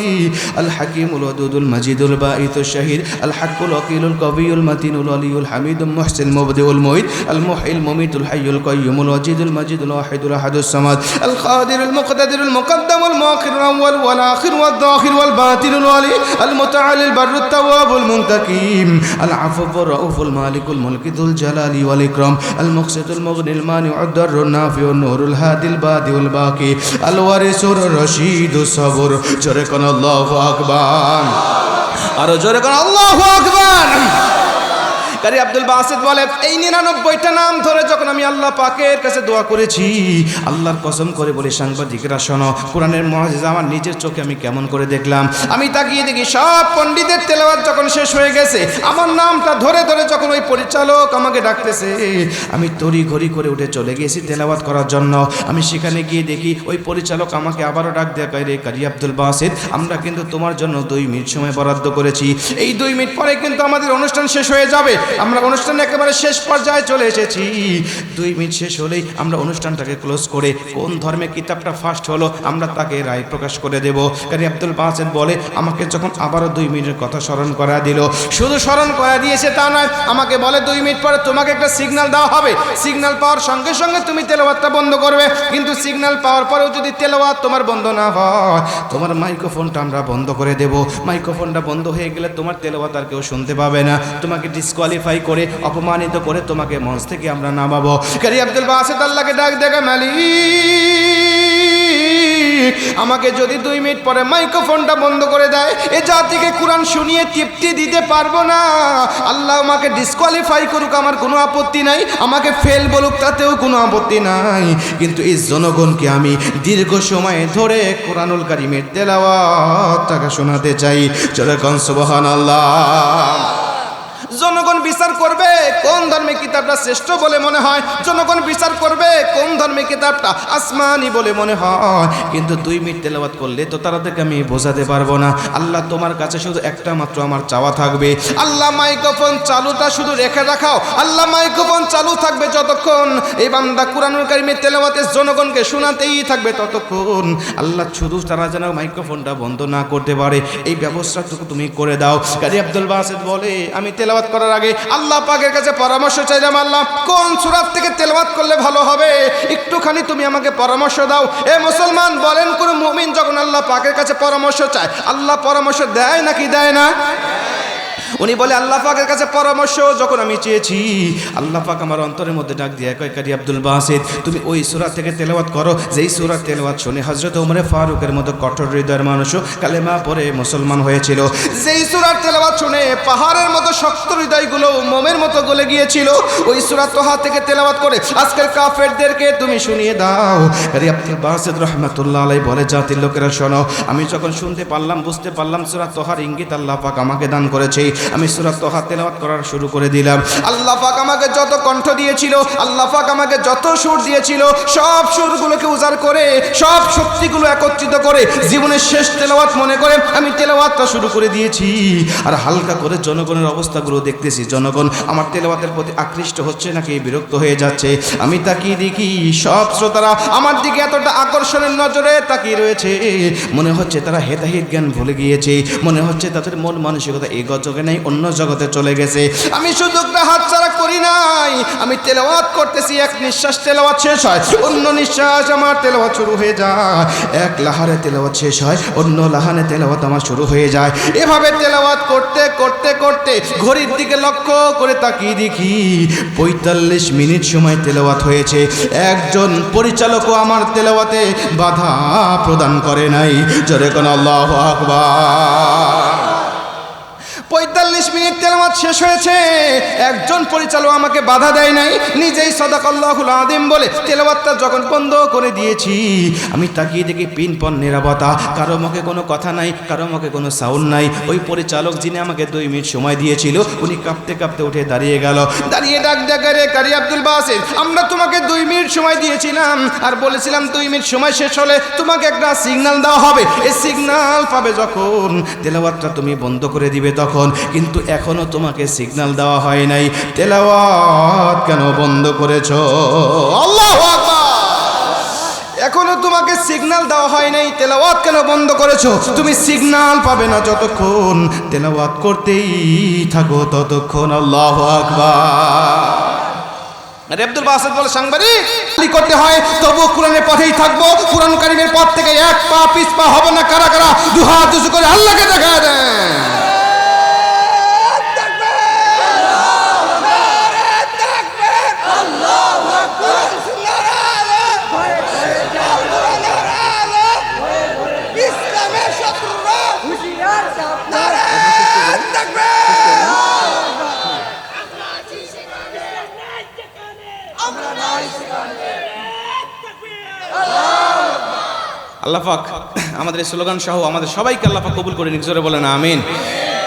আল হাকিমুল ওয়াদুদুল মাজিদুল বাঈতুশ শাহীদ الحق الوكيل القوي المتين الولي الحميد المحسن المبدئ المعيد المحيي المميت الحي القيوم الوجيد المجيد الواحد الاحد الصمد القادر المقتدر المقدم المؤخر الاول والاخر والظاهر والباطن الوالي المتعالي البر التواب المنتقم العفو الرؤوف المالك الملك ذو الجلال والاكرام المقسط المغني المانع الضر النافع النور الهادي البادئ الباقي الوارث الرشيد الصبور جركن الله اكبر আর জোরে কোন আল্লাহু আকবার। কারি আব্দুল বাসিত বলে এই 99টা নাম ধরে যখন আমি আল্লাহ পাকের কাছে দোয়া করেছি, আল্লাহর কসম করে বলি সাংবাদিকরা শোনো, কোরআনের মুআজিজা আমার নিজের চোখে আমি কেমন করে দেখলাম। আমি তাকিয়ে দেখি সব পণ্ডিতের তেলাওয়াত যখন শেষ হয়ে গেছে, আমার নামটা ধরে ধরে যখন ওই পরিচালক আমাকে ডাকতেছে, আমি তড়ি ঘড়ি করে উঠে চলে গেছি তেলাওয়াত করার জন্য। আমি সেখানে গিয়ে দেখি ওই পরিচালক আমাকে আবারও ডাক দেয়া কয় রে কারি আব্দুল বাসিত আমরা কিন্তু তোমার জন্য 2 মিনিট সময় বরাদ্দ করেছি, এই 2 মিনিট পরে কিন্তু আমাদের অনুষ্ঠান শেষ হয়ে যাবে, আমরা অনুষ্ঠান একেবারে শেষ পর্যায়ে চলে এসেছি। 2 মিনিট শেষ হলেই আমরা অনুষ্ঠানটাকে ক্লোজ করে কোন ধর্মের কিতাবটা ফার্স্ট হলো আমরা তাকে রায় প্রকাশ করে দেব। কারি আব্দুল বাসিত বলে আমাকে যখন আবারও 2 মিনিটের কথা স্মরণ করা দিল, শুধু স্মরণ করা দিয়েছে তা নয়, আমাকে বলে 2 মিনিট পরে তোমাকে একটা সিগন্যাল দেওয়া হবে, সিগন্যাল পাওয়ার সঙ্গে সঙ্গে তুমি তেলাওয়াতটা বন্ধ করবে, কিন্তু সিগন্যাল পাওয়ার পরেও যদি তেলাওয়াত তোমার বন্ধ না হয় তোমার মাইক্রোফোনটা আমরা বন্ধ করে দেব। মাইক্রোফোনটা বন্ধ হয়ে গেলে তোমার তেলাওয়াত আর কেউ শুনতে পাবে না, তোমাকে ডিসকোয়ালিফাই ডিসকোয়ালিফাই করে অপমানিত করে তোমাকে মঞ্চ থেকে আমরা নামাবো। কারি আব্দুল বাসিত আল্লাহকে ডাক দেখা, মালিক আমাকে যদি 2 মিনিট পরে মাইক্রোফোনটা বন্ধ করে দেয়, এ জাতিকে কোরআন শুনিয়ে তৃপ্তি দিতে পারবো না। আল্লাহ আমাকে ডিসকোয়ালিফাই করুক, আমার কোনো আপত্তি নাই, আমাকে ফেল বলুক, তাতেও কোনো আপত্তি নাই, কিন্তু এই জনগণকে আমি দীর্ঘ সময় ধরে কোরআনুল কারীমের তেলাওয়াতটাকে শোনাতে চাই। যেরকম সুবহানাল্লাহ। জনগণ বিচার করবে কোন ধর্মের কিতাবটা শ্রেষ্ঠ বলে মনে হয়, জনগণ বিচার করবে কোন ধর্মের কিতাবটা আসমানি বলে মনে হয়, কিন্তু 2 মিনিট তেলাওয়াত করলে তো তাদেরকে আমি বোঝাতে পারবো না। আল্লাহ তোমার কাছে শুধু একটা মাত্র আমার চাওয়া থাকবে, আল্লাহ মাইক্রোফোন চালুটা শুধু রেখে রাখাও। আল্লাহ মাইক্রোফোন চালু থাকবে যতক্ষণ এই বান্দা কুরআনুল কারীমের তেলাওয়াতে জনগণকে শোনাতেই থাকবে ততক্ষণ। আল্লাহ শুধু তারা যেন মাইক্রোফোনটা বন্ধ না করতে পারে এই ব্যবস্থাটুকু তুমি করে দাও। কারি আব্দুল বাসিত বলে, আমি তেলাওয়াত করার আগে আল্লাহ পাকের কাছে পরামর্শ চাইলাম, আল্লাহ কোন সূরা থেকে তেলাওয়াত করলে ভালো হবে, একটুখানি তুমি আমাকে পরামর্শ দাও। এ মুসলমান বলেন, কোন মুমিন যখন আল্লাহ পাকের কাছে পরামর্শ চায়, আল্লাহ পরামর্শ দেয় নাকি দেয় না? উনি বলে, আল্লাহ পাকের কাছে পরামর্শ যখন আমি চেয়েছি, আল্লাহ পাক আমার অন্তরের মধ্যে ডাক দিয়ে কয়, কারি আব্দুল বাসিত তুমি ওই সূরা থেকে তেলাওয়াত করো যেই সূরা তেলাওয়াত শুনে হযরত ওমর ফারুকের মতো কঠোর হৃদয়ের মানুষও কালেমা পড়ে মুসলমান হয়েছিল, যেই সূরার তেলাওয়াত শুনে পাহাড়ের মতো শক্ত হৃদয়গুলো মোমের মতো গলে গিয়েছিল, ওই সূরা তোহা থেকে তেলাওয়াত করে আজকের কাফেরদেরকে তুমি শুনিয়ে দাও। কারি আব্দুল বাসিত রাহমাতুল্লাহ আলাইহি বলে, জাতির লোকেরা শোনো, আমি যখন শুনতে পারলাম, বুঝতে পারলাম সূরা তোহার ইঙ্গিত আল্লাহ পাক আমাকে দান করেছে, আমি সূরা তোহা তেলাওয়াত করার শুরু করে দিলাম। আল্লাহ পাক আমাকে যত কণ্ঠ দিয়েছিল, আল্লাহ পাক আমাকে যত সুর দিয়েছিল, সব সুরগুলোকে উজাড় করে, সব শক্তিগুলো একত্রিত করে জীবনের শেষ তেলাওয়াত মনে করে আমি তেলাওয়াতটা শুরু করে দিয়েছি। আর হালকা করে জনগণের অবস্থাগুলো দেখতেছি, জনগণ আমার তেলাওয়াতের প্রতি আকৃষ্ট হচ্ছে নাকি বিরক্ত হয়ে যাচ্ছে। আমি তাকিয়ে দেখি সব শ্রোতারা আমার দিকে এতটা আকর্ষণের নজরে তাকিয়ে রয়েছে, মনে হচ্ছে তারা হেতাহিত জ্ঞান ভুলে গিয়েছে, মনে হচ্ছে তাদের মন মানসিকতা এই জগতে নেই, অন্য জগতে চলে গেছে। আমি সুযোগটা হাতছাড়া করি নাই, আমি তেলাওয়াত করতেছি, এক নিঃশ্বাস তেলাওয়াত শেষ হয়, অন্য নিঃশ্বাস আমার তেলাওয়াত শুরু হয়ে যায়, এক লাহারে তেলাওয়াত শেষ হয়, অন্য লাহানে তেলাওয়াত আমার শুরু হয়ে যায়। এভাবে তেলাওয়াত করতে করতে করতে ঘড়ির দিকে লক্ষ্য করে তাকিয়ে দেখি 45 মিনিট সময় তেলাওয়াত হয়েছে। একজন পরিচালকও আমার তেলাওয়াতে বাধা প্রদান করে নাই। জোরে কোন আল্লাহু আকবার। 45 মিনিট তেলাওয়াত শেষ হয়েছে, একজন পরিচালক আমাকে বাধা দেয় নাই, নিজেই সাদাকাল্লাহুল আযীম বলে তেলাওয়াতটা যখন বন্ধ করে দিয়েছি, আমি তাকিয়ে দেখি পিনপন নিরাপত্তা, কারো মুখে কোনো কথা নাই, কারো মুখে কোনো সাউন্ড নাই। ওই পরিচালক যিনি আমাকে 2 মিনিট সময় দিয়েছিল, উনি কাঁপতে কাঁপতে উঠে দাঁড়িয়ে গেল, দাঁড়িয়ে ডাক দেখা, রে কারি আব্দুল বাসিত, আমরা তোমাকে 2 মিনিট সময় দিয়েছিলাম আর বলেছিলাম 2 মিনিট সময় শেষ হলে তোমাকে একটা সিগন্যাল দেওয়া হবে, এই সিগন্যাল পাবে যখন তেলাওয়াতটা তুমি বন্ধ করে দিবে তখন, কিন্তু এখনো তোমাকে সিগন্যাল দেওয়া হয় নাই, তেলাওয়াত কেন বন্ধ করেছো? আল্লাহু আকবার। এখনো তোমাকে সিগন্যাল দেওয়া হয় নাই, তেলাওয়াত কেন বন্ধ করেছো? তুমি সিগন্যাল পাবে না যতক্ষণ তেলাওয়াত করতেই থাকো ততক্ষণ। আল্লাহু আকবার। আব্দুল বাসিত বলে, সাংবাদিক করতে হয় তবু কোরআনের পথেই থাকবো, কোরআন কারীমের পথ থেকে এক পা পিছ পা হবে না। কারা কারা দুহাত উঁচু করে আল্লাহকে দেখা দেন? আল্লাহ পাক আমাদের এই স্লোগান সহ আমাদের সবাইকে আল্লাহ পাক কবুল করে নিক। জোরে বলেন আমিন।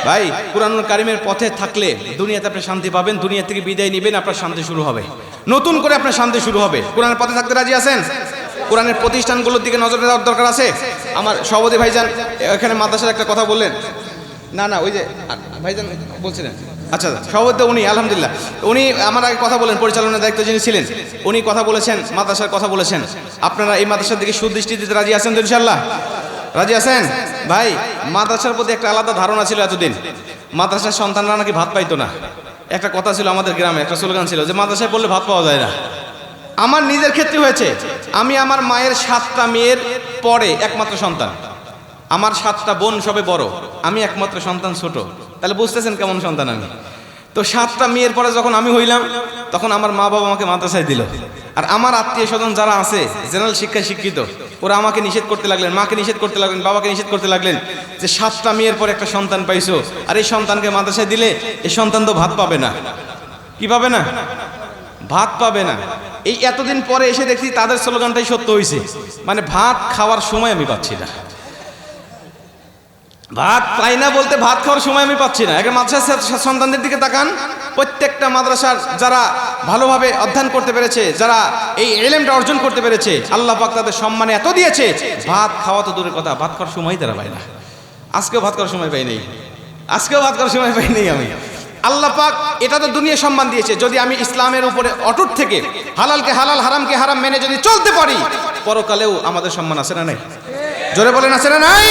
ভাই, কুরআনুল কারীমের পথে থাকলে দুনিয়াতে আপনি শান্তি পাবেন, দুনিয়া থেকে বিদায় নেবেন, আপনার শান্তি শুরু হবে, নতুন করে আপনার শান্তি শুরু হবে। কোরআনের পথে থাকতে রাজি আছেন? কোরআনের প্রতিষ্ঠানগুলোর দিকে নজর দেওয়ার দরকার আছে। আমার সভাপতি ভাইজান এখানে মাদ্রাসার একটা কথা বললেন, না ওই যে ভাইজান বলছিলেন, আচ্ছা সভাপতি উনি আলহামদুলিল্লাহ উনি আমার আগে কথা বলেন, পরিচালনার দায়িত্ব যিনি ছিলেন উনি কথা বলেছেন, মাদ্রাসার কথা বলেছেন। আপনারা এই মাদ্রাসার দিকে সুদৃষ্টি দিতে রাজি আছেন তো? ইনশাআল্লাহ রাজি আছেন? ভাই, মাদ্রাসার প্রতি একটা আলাদা ধারণা ছিল এতদিন, মাদ্রাসার সন্তানরা নাকি ভাত পাইতো না। একটা কথা ছিল আমাদের গ্রামে, একটা স্লোগান ছিল যে মাদ্রাসায় পড়লে ভাত পাওয়া যায় না। আমার নিজের ক্ষেত্রে হয়েছে, আমি আমার মায়ের 7টা মেয়ের পরে একমাত্র সন্তান, আমার 7টা বোন সবে বড়, আমি একমাত্র সন্তান ছোট। তাহলে বুঝতেছেন কেমন সন্তান আমি। তো 7টা মেয়ের পরে যখন আমি হইলাম তখন আমার মা বাবা আমাকে মাদ্রাসায় দিল। আর আমার আত্মীয় স্বজন যারা আছে জেনারেল শিক্ষায় শিক্ষিত, ওরা আমাকে নিষেধ করতে লাগলেন, মাকে নিষেধ করতে লাগলেন, বাবাকে নিষেধ করতে লাগলেন যে 7টা মেয়ের পর একটা সন্তান পাইছো, আর এই সন্তানকে মাদ্রাসায় দিলে এই সন্তান তো ভাত পাবে না। কি পাবে না? ভাত পাবে না। এই এতদিন পরে এসে দেখছি তাদের স্লোগানটাই সত্য হয়েছে, মানে ভাত খাওয়ার সময় আমি পাচ্ছি না। ভাত পাই না বলতে ভাত খাওয়ার সময় আমি পাচ্ছি না। একটা মাদ্রাসার সন্তানদের দিকে তাকান, প্রত্যেকটা মাদ্রাসার যারা ভালোভাবে অধ্যয়ন করতে পেরেছে, যারা এই ইলমটা অর্জন করতে পেরেছে, আল্লাহ পাক তাদের সম্মানে এত দিয়েছে, ভাত খাওয়া তো দূরের কথা, ভাত খাওয়ার সময়ই তারা পায় না। আজকেও ভাত খাওয়ার সময় পাই নেই, আজকেও ভাত খাওয়ার সময় পাই নেই আমি। আল্লাহ পাক এটা তো দুনিয়া সম্মান দিয়েছে, যদি আমি ইসলামের উপরে অটুট থেকে হালালকে হালাল হারামকে হারাম মেনে যদি চলতে পারি, পরকালেও আমাদের সম্মান আছে না নাই? জোরে বলেন আছে না নাই?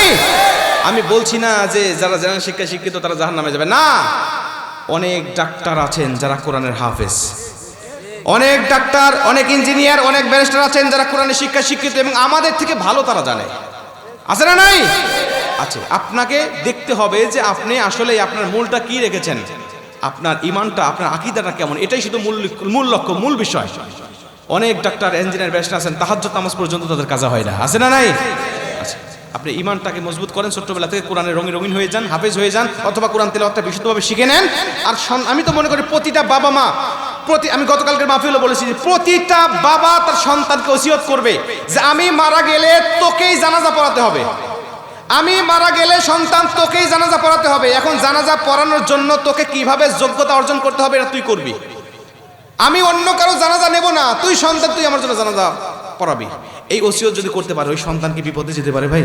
আমি বলছি না যে যারা জেনারেল শিক্ষায় শিক্ষিত তারা জাহান্নামে যাবে না। অনেক ডাক্তার আছেন যারা কোরআনের হাফেজ, অনেক ডাক্তার, অনেক ইঞ্জিনিয়ার, অনেক ব্যারিস্টার আছেন যারা কোরআনের শিক্ষায় শিক্ষিত এবং আমাদের থেকে ভালো তারা জানে। আছে না নাই? আছে। আপনাকে দেখতে হবে যে আপনি আসলে আপনার মূলটা কি রেখেছেন, আপনার ইমানটা, আপনার আকীদাটা কেমন, এটাই শুধু মূল লক্ষ্য, মূল বিষয়। অনেক ডাক্তার, ইঞ্জিনিয়ার, ব্যারিস্টার আছেন তাহাজ্জুদ নামাজ পর্যন্ত তাদের কাজা হয় না। আছে না নাই? আপনি ইমানটাকে মজবুত করেন, ছোট্টবেলা থেকে কোরআনে রঙিন রঙিন হয়ে যান, হাফেজ হয়ে যান, অথবা কোরআন তেলাওয়াতটা বিশুদ্ধভাবে শিখে নেন। আর আমি তো মনে করি প্রতিটা বাবা মা, আমি গতকালকের মাহফিলে বলেছি যে প্রতিটা বাবা তার সন্তানকে ওসিয়ত করবে যে আমি মারা গেলে তোকেই জানাজা পড়াতে হবে, আমি মারা গেলে সন্তান তোকেই জানাজা পড়াতে হবে। এখন জানাজা পড়ানোর জন্য তোকে কিভাবে যোগ্যতা অর্জন করতে হবে এটা তুই করবি। আমি অন্য কারো জানাজা নেব না, তুই সন্তান, তুই আমার জন্য জানাজা পড়াবি। এই ওসিয়ত যদি করতে পারে, ওই সন্তান কি বিপদে যেতে পারে ভাই?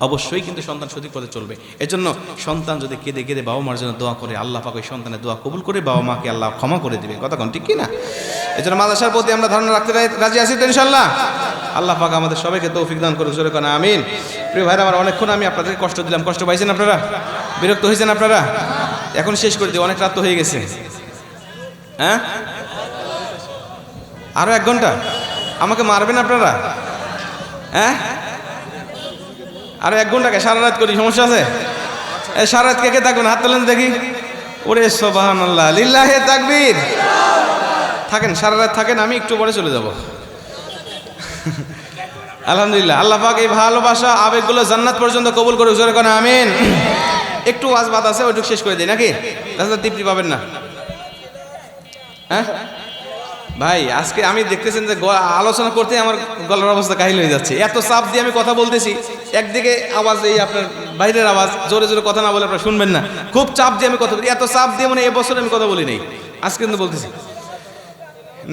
অবশ্যই, কিন্তু সন্তান সঠিক পথে চলবে। এজন্য সন্তান যদি কেঁদে কেঁদে বাবা মার জন্য দোয়া করে, আল্লাহ পাক ওই সন্তানের দোয়া কবুল করে বাবা মাকে আল্লাহ ক্ষমা করে দিবে। কথা কোন ঠিক কি না? এজন্য মাদ্রাসার প্রতি আমরা ধারণা রাখতে রাজি আছি তো ইনশাআল্লাহ? আল্লাহ পাক আমাদের সবাইকে তৌফিক দান করে, জোরে কোনা আমিন। প্রিয় ভাইরা আমার, অনেকক্ষণ আমি আপনাদেরকে কষ্ট দিলাম, কষ্ট পাইছেন আপনারা? বিরক্ত হয়েছেন আপনারা? এখন শেষ করে দিই, অনেক রাত তো হয়ে গেছে। হ্যাঁ, আরো 1 ঘন্টা আমাকে মারবেন আপনারা? হ্যাঁ, আরো 1 ঘন্টাকে সারা রাত করি, সমস্যা আছে? এই সারা রাত কে কে থাকবেন? হাত তোলেন দেখি। ওরে সুবহানাল্লাহ, লিল্লাহি তাকবীর। থাকেন, সারা রাত থাকেন, আমি একটু পরে চলে যাব। আলহামদুলিল্লাহ, আল্লাহ পাক এই ভালোবাসা আবেগগুলো জান্নাত পর্যন্ত কবুল করে, জোরে কোন আমিন। একটু ওয়াজ বাদ আছে, ওইটুকু শেষ করে দিই নাকি? রাস্তা তৃপ্তি পাবেন না? হ্যাঁ ভাই, আজকে আমি দেখতেছেন যে আলোচনা করতে আমার গলার অবস্থা কাহিল হয়ে যাচ্ছে, এত চাপ দিয়ে আমি কথা বলতেছি। একদিকে আওয়াজ, এই আপনার বাইরের আওয়াজ, জোরে জোরে কথা না বলে আপনারা শুনবেন না। খুব চাপ দিয়ে আমি কথা বলি, এত চাপ দিয়ে মানে এবছর আমি কথা বলি নাই, আজকে কিন্তু বলতেছি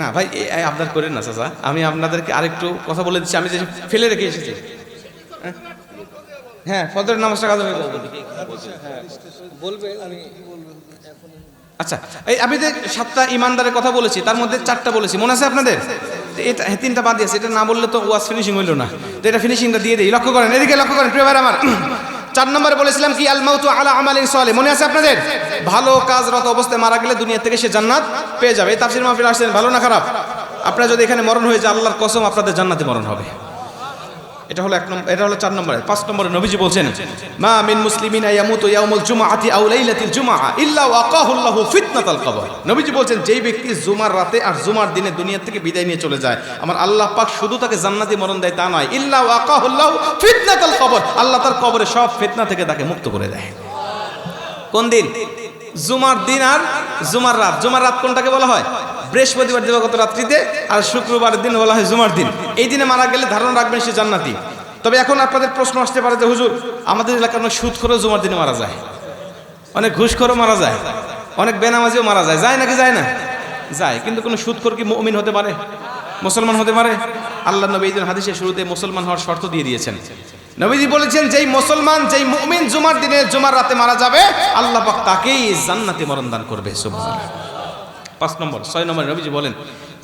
না ভাই। আবদার করেন না চাচা, আমি আপনাদেরকে আরেকটু কথা বলে দিচ্ছি, আমি যে ফেলে রেখে এসেছি। হ্যাঁ, ফজরের নামাজটা কাজ বলবে। আচ্ছা, এই আমি যে 7টা ইমানদারের কথা বলেছি, তার মধ্যে 4টা বলেছি, মনে আছে আপনাদের? এটা 3টা বাদ দিয়েছে, এটা না বললে তো ওয়াজ ফিনিশিং হইল না, তো এটা ফিনিশিংটা দিয়ে দিই। লক্ষ্য করেন, এদিকে লক্ষ্য করেন প্রিয় ভাই আমার। 4 নম্বরে বলেছিলাম কি, আল মাউতু আলা আমালিন সালিহ, মনে আছে আপনাদের? ভালো কাজরত অবস্থায় মারা গেলে দুনিয়া থেকে সে জান্নাত পেয়ে যাবে। এই তাফসীর মাহফিল আসছেন, ভালো না খারাপ? আপনারা যদি এখানে মরণ হয়ে যায়, আল্লাহর কসম আপনাদের জান্নাতে মরণ হবে। এটা হলো 1 নম্বর, এটা হলো 4 নম্বরে। 5 নম্বরে নবীজি বলছেন, মা মিন মুসলিমিন ইয়ামুতু ইয়াউমুল জুমআতি আও লাইলাতিল জুমআ ইল্লা ওয়াকাহুল্লাহু ফিতনাতাল কবর। নবীজি বলছেন, যেই ব্যক্তি জুমার রাতে আর জুমার দিনে দুনিয়া থেকে বিদায় নিয়ে চলে যায়, আমার আল্লাহ পাক শুধু তাকে জান্নাতি মরণ দেয় তা নয়, ইল্লা ওয়াকাহুল্লাহু ফিতনাতাল কবর, আল্লাহ তার কবরে সব ফিতনা থেকে তাকে মুক্ত করে দেয়। কোন দিন? জুমার দিন আর জুমার রাত। জুমার রাত কোনটাকে বলা হয়? বৃহস্পতিবার দিবাগত রাত্রিতে, আর শুক্রবারের দিন বলা হয় জুমার দিন। এই দিনে মারা গেলে ধারণা রাখবেন সে জান্নাতি। তবে এখন আপনাদের প্রশ্ন আসতে পারে যে হুজুর, আমাদের এলাকার অনেক সুদখোরও জুমার দিনে মারা যায়, অনেক ঘুষখোরও মারা যায়, অনেক বেনামাজিও মারা যায়, যায় নাকি যায় না? যায়। কিন্তু কোনো সুদখোর কি মুমিন হতে পারে, মুসলমান হতে পারে? আল্লাহ নবী এই হাদিসের শুরুতে মুসলমান হওয়ার শর্ত দিয়ে দিয়েছেন। নবীজি বলেছেন, যেই মুসলমান, যেই মুমিন জুমার দিনে জুমার রাতে মারা যাবে, আল্লাহ পাক তাকেই জান্নাতে মরণ দান করবে। সুবহানাল্লাহ। 5 নম্বর। 6 নম্বরে নবীজি বলেন,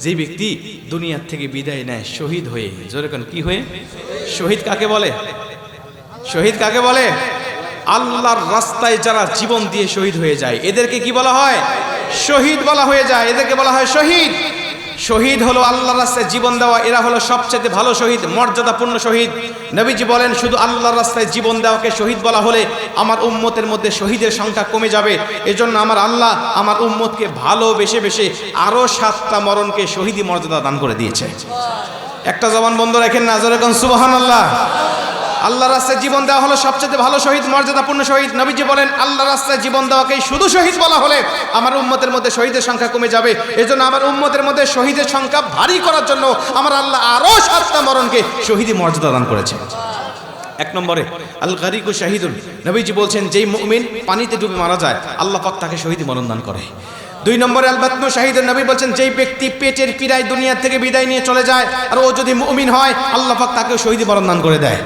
যেই ব্যক্তি দুনিয়ার থেকে বিদায় নেয় শহীদ হয়ে, জোরে কোন কি হয়ে? শহীদ কাকে বলে? শহীদ কাকে বলে? আল্লাহর রাস্তায় যারা জীবন দিয়ে শহীদ হয়ে যায়, এদেরকে কি বলা হয়? শহীদ বলা হয়ে যায়, এদেরকে বলা হয় শহীদ। শহীদ হলো আল্লাহর রাস্তায় জীবন দেওয়া, এরা হলো সবচেয়ে ভালো শহীদ, মর্যাদাপূর্ণ শহীদ। নবীজি বলেন শুধু আল্লাহর রাস্তায় জীবন দেওয়াকে শহীদ বলা হলে আমার উম্মতের মধ্যে শহীদের সংখ্যা কমে যাবে। এজন্য আমার আল্লাহ আমার উম্মতকে ভালোবেসে বেশে আরো 7টা মরণকে শহীদি মর্যাদা দান করে দিয়েছে। একটা জবান বন্ধ রাখেন না, জোরে কোন সুবহানাল্লাহ। আল্লাহর রাস্তায় জীবন দেওয়া হলো সবচেয়ে ভালো শহীদ, মর্যাদাপূর্ণ শহীদ। নবীজি বলেন আল্লাহর রাস্তায় জীবন দেওয়াকেই শুধু শহীদ বলা হলে আমার উম্মতের মধ্যে শহীদের সংখ্যা কমে যাবে। এজন্য আমার উম্মতের মধ্যে শহীদের সংখ্যা ভারী করার জন্য আমার আল্লাহ আরো 7টা মরণকে শহীদি মর্যাদা দান করেছে। 1 নম্বরে আল গারিকু শাহিদুন, নবীজি বলছেন যেই মুমিন পানিতে ডুবে মারা যায় আল্লাহ পাক তাকে শহীদি মরণ দান করে। 2 নম্বরে আল বাতনু শাহিদুন, নবী বলছেন যেই ব্যক্তি পেটের পীড়ায় দুনিয়া থেকে বিদায় নিয়ে চলে যায় আর ও যদি মুমিন হয় আল্লাহ পাক তাকে শহীদি মরণ দান করে দেয়।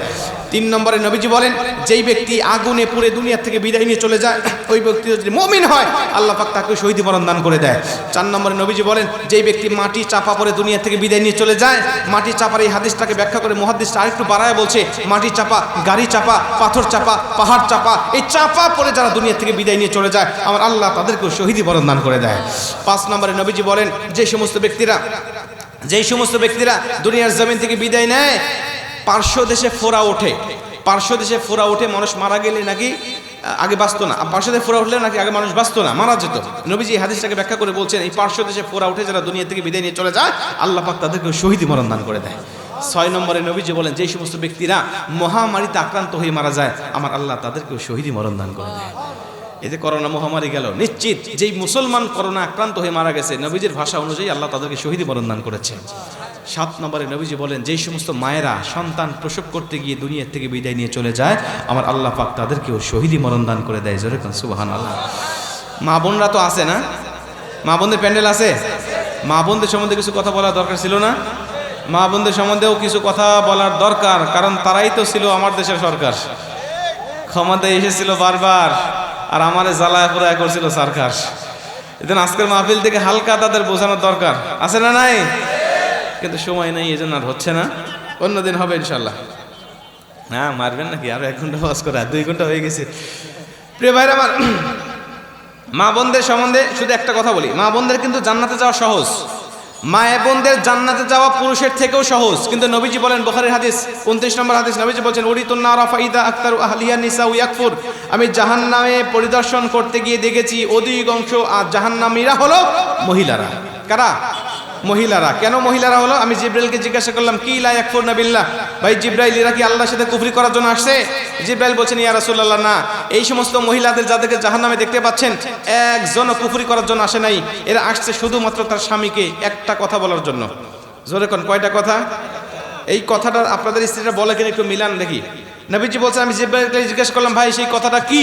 3 নম্বরে নবীজি বলেন যেই ব্যক্তি আগুনে পুড়ে দুনিয়া থেকে বিদায় নিয়ে চলে যায় ওই ব্যক্তি যদি মুমিন হয় আল্লাহ পাক তাকে শহীদি মরণ দান করে দেয়। 4 নম্বরে নবীজি বলেন যেই ব্যক্তি মাটি চাপা পড়ে দুনিয়া থেকে বিদায় নিয়ে চলে যায়, মাটি চাপার এই হাদিসটাকে ব্যাখ্যা করে মুহাদ্দিসরা আরেকটু বাড়ায় বলছে মাটি চাপা, গাড়ি চাপা, পাথর চাপা, পাহাড় চাপা, এই চাপা পড়ে যারা দুনিয়া থেকে বিদায় নিয়ে চলে যায় আমার আল্লাহ তাদেরকেও শহীদি মরণ দান করে দেয়। 5 নম্বরে নবীজি বলেন যেই সমস্ত ব্যক্তিরা দুনিয়ার জমিন থেকে বিদায় নেয় পার্শ্ব দেশে ফোড়া ওঠে, পার্শ্ব দেশে ফোড়া ওঠে, মানুষ মারা গেলে নাকি আগে বাঁচত না, পার্শ্ব দেশে ফোড়া উঠলে নাকি আগে মানুষ বাঁচত না, মারা যেত। নবীজি এই হাদিসটাকে ব্যাখ্যা করে বলছেন এই পার্শ্ব দেশে ফোড়া উঠে যারা দুনিয়া থেকে বিদায় নিয়ে চলে যায় আল্লাহ পাক তাদেরকে শহীদি মরণ দান করে দেয়। 6 নম্বরে নবীজি বলেন যেই সমস্ত ব্যক্তিরা মহামারীতে আক্রান্ত হয়ে মারা যায় আমার আল্লাহ তাদেরকেও শহীদি মরণ দান করে দেয়। এই যে করোনা মহামারী গেল, নিশ্চিত যেই মুসলমান করোনা আক্রান্ত হয়ে মারা গেছে নবীজির ভাষা অনুযায়ী আল্লাহ তাদেরকে শহীদি মরণ দান করেছে। 7 নম্বরে নবীজি বলেন যেই সমস্ত মায়েরা সন্তান প্রসব করতে গিয়ে দুনিয়া থেকে বিদায় নিয়ে চলে যায় আমার আল্লাহ পাক তাদেরকেও শহীদি মরণ দান করে দেয়। জোরে কোন সুবহানাল্লাহ। মা বোনরা তো আছে না, মা বোনদের প্যান্ডেল আছে, মা বোনদের সম্বন্ধে কিছু কথা বলার দরকার ছিল না? মা বোনদের সম্বন্ধেও কিছু কথা বলার দরকার, কারণ তারাই তো ছিল আমার দেশের সরকার, ক্ষমতায় এসেছিল বারবার আর আমারে জ্বালায় পোড়ায় করছিল সরকার। এজন্য আজকের মাহফিল থেকে হালকা তাদের বোঝানোর দরকার আছে না নাই? কিন্তু সময় নেই, এই জন্য আর হচ্ছে না, অন্যদিন হবে ইনশাল্লাহ। হ্যাঁ মারবেন নাকি? আরো 1 ঘন্টা ওয়াজ করে 2 ঘন্টা হয়ে গেছে। প্রিয় ভাইরা আমার, মা বোনদের সম্বন্ধে শুধু একটা কথা বলি, মা বোনদের কিন্তু জান্নাতে যাওয়া সহজ, মা বোনদের জান্নাতে যাওয়া পুরুষের থেকেও সহজ। কিন্তু নবীজি বলেন বুখারীর হাদিস 29 নম্বর হাদিস, নবীজি বলেন উরিতুন নারা ফাইদা আক্তারু আহলিয়া নিসা ইয়াকফুর, আমি জাহান্নামে পরিদর্শন করতে গিয়ে দেখেছি অধিকাংশ জাহান্নামীরা হলো মহিলারা। কারা? মহিলারা। কেন মহিলারা হলো? আমি জিব্রাইলকে জিজ্ঞাসা করলাম কি লা ইয়াকফুরনা বিল্লাহ, ভাই জিব্রাইল এরা কি আল্লাহর সাথে কুফরি করার জন্য আসছে? জিব্রাইল বলছেন ইয়া রাসূলুল্লাহ না, এই সমস্ত মহিলাদের যাদেরকে জাহান্নামে দেখতে পাচ্ছেন একজনও কুফরি করার জন্য আসে নাই, এরা আসছে শুধুমাত্র তার স্বামীকে একটা কথা বলার জন্য। জোরে কোন কয়টা কথা? এই কথাটা আপনাদের স্ত্রীরা বলে কিনা একটু মিলান দেখি। নবীজি বলছেন আমি জিব্রাইলকে জিজ্ঞাসা করলাম ভাই সেই কথাটা কি?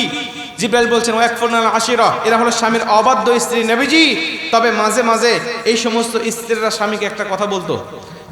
জিব্রাইল বলছেন ওয়াকফুরনাল আশিরা, এরা হলো স্বামীর অবাধ্য স্ত্রী নবীজি। তবে মাঝে মাঝে এই সমস্ত স্ত্রীরা স্বামীকে একটা কথা বলতো,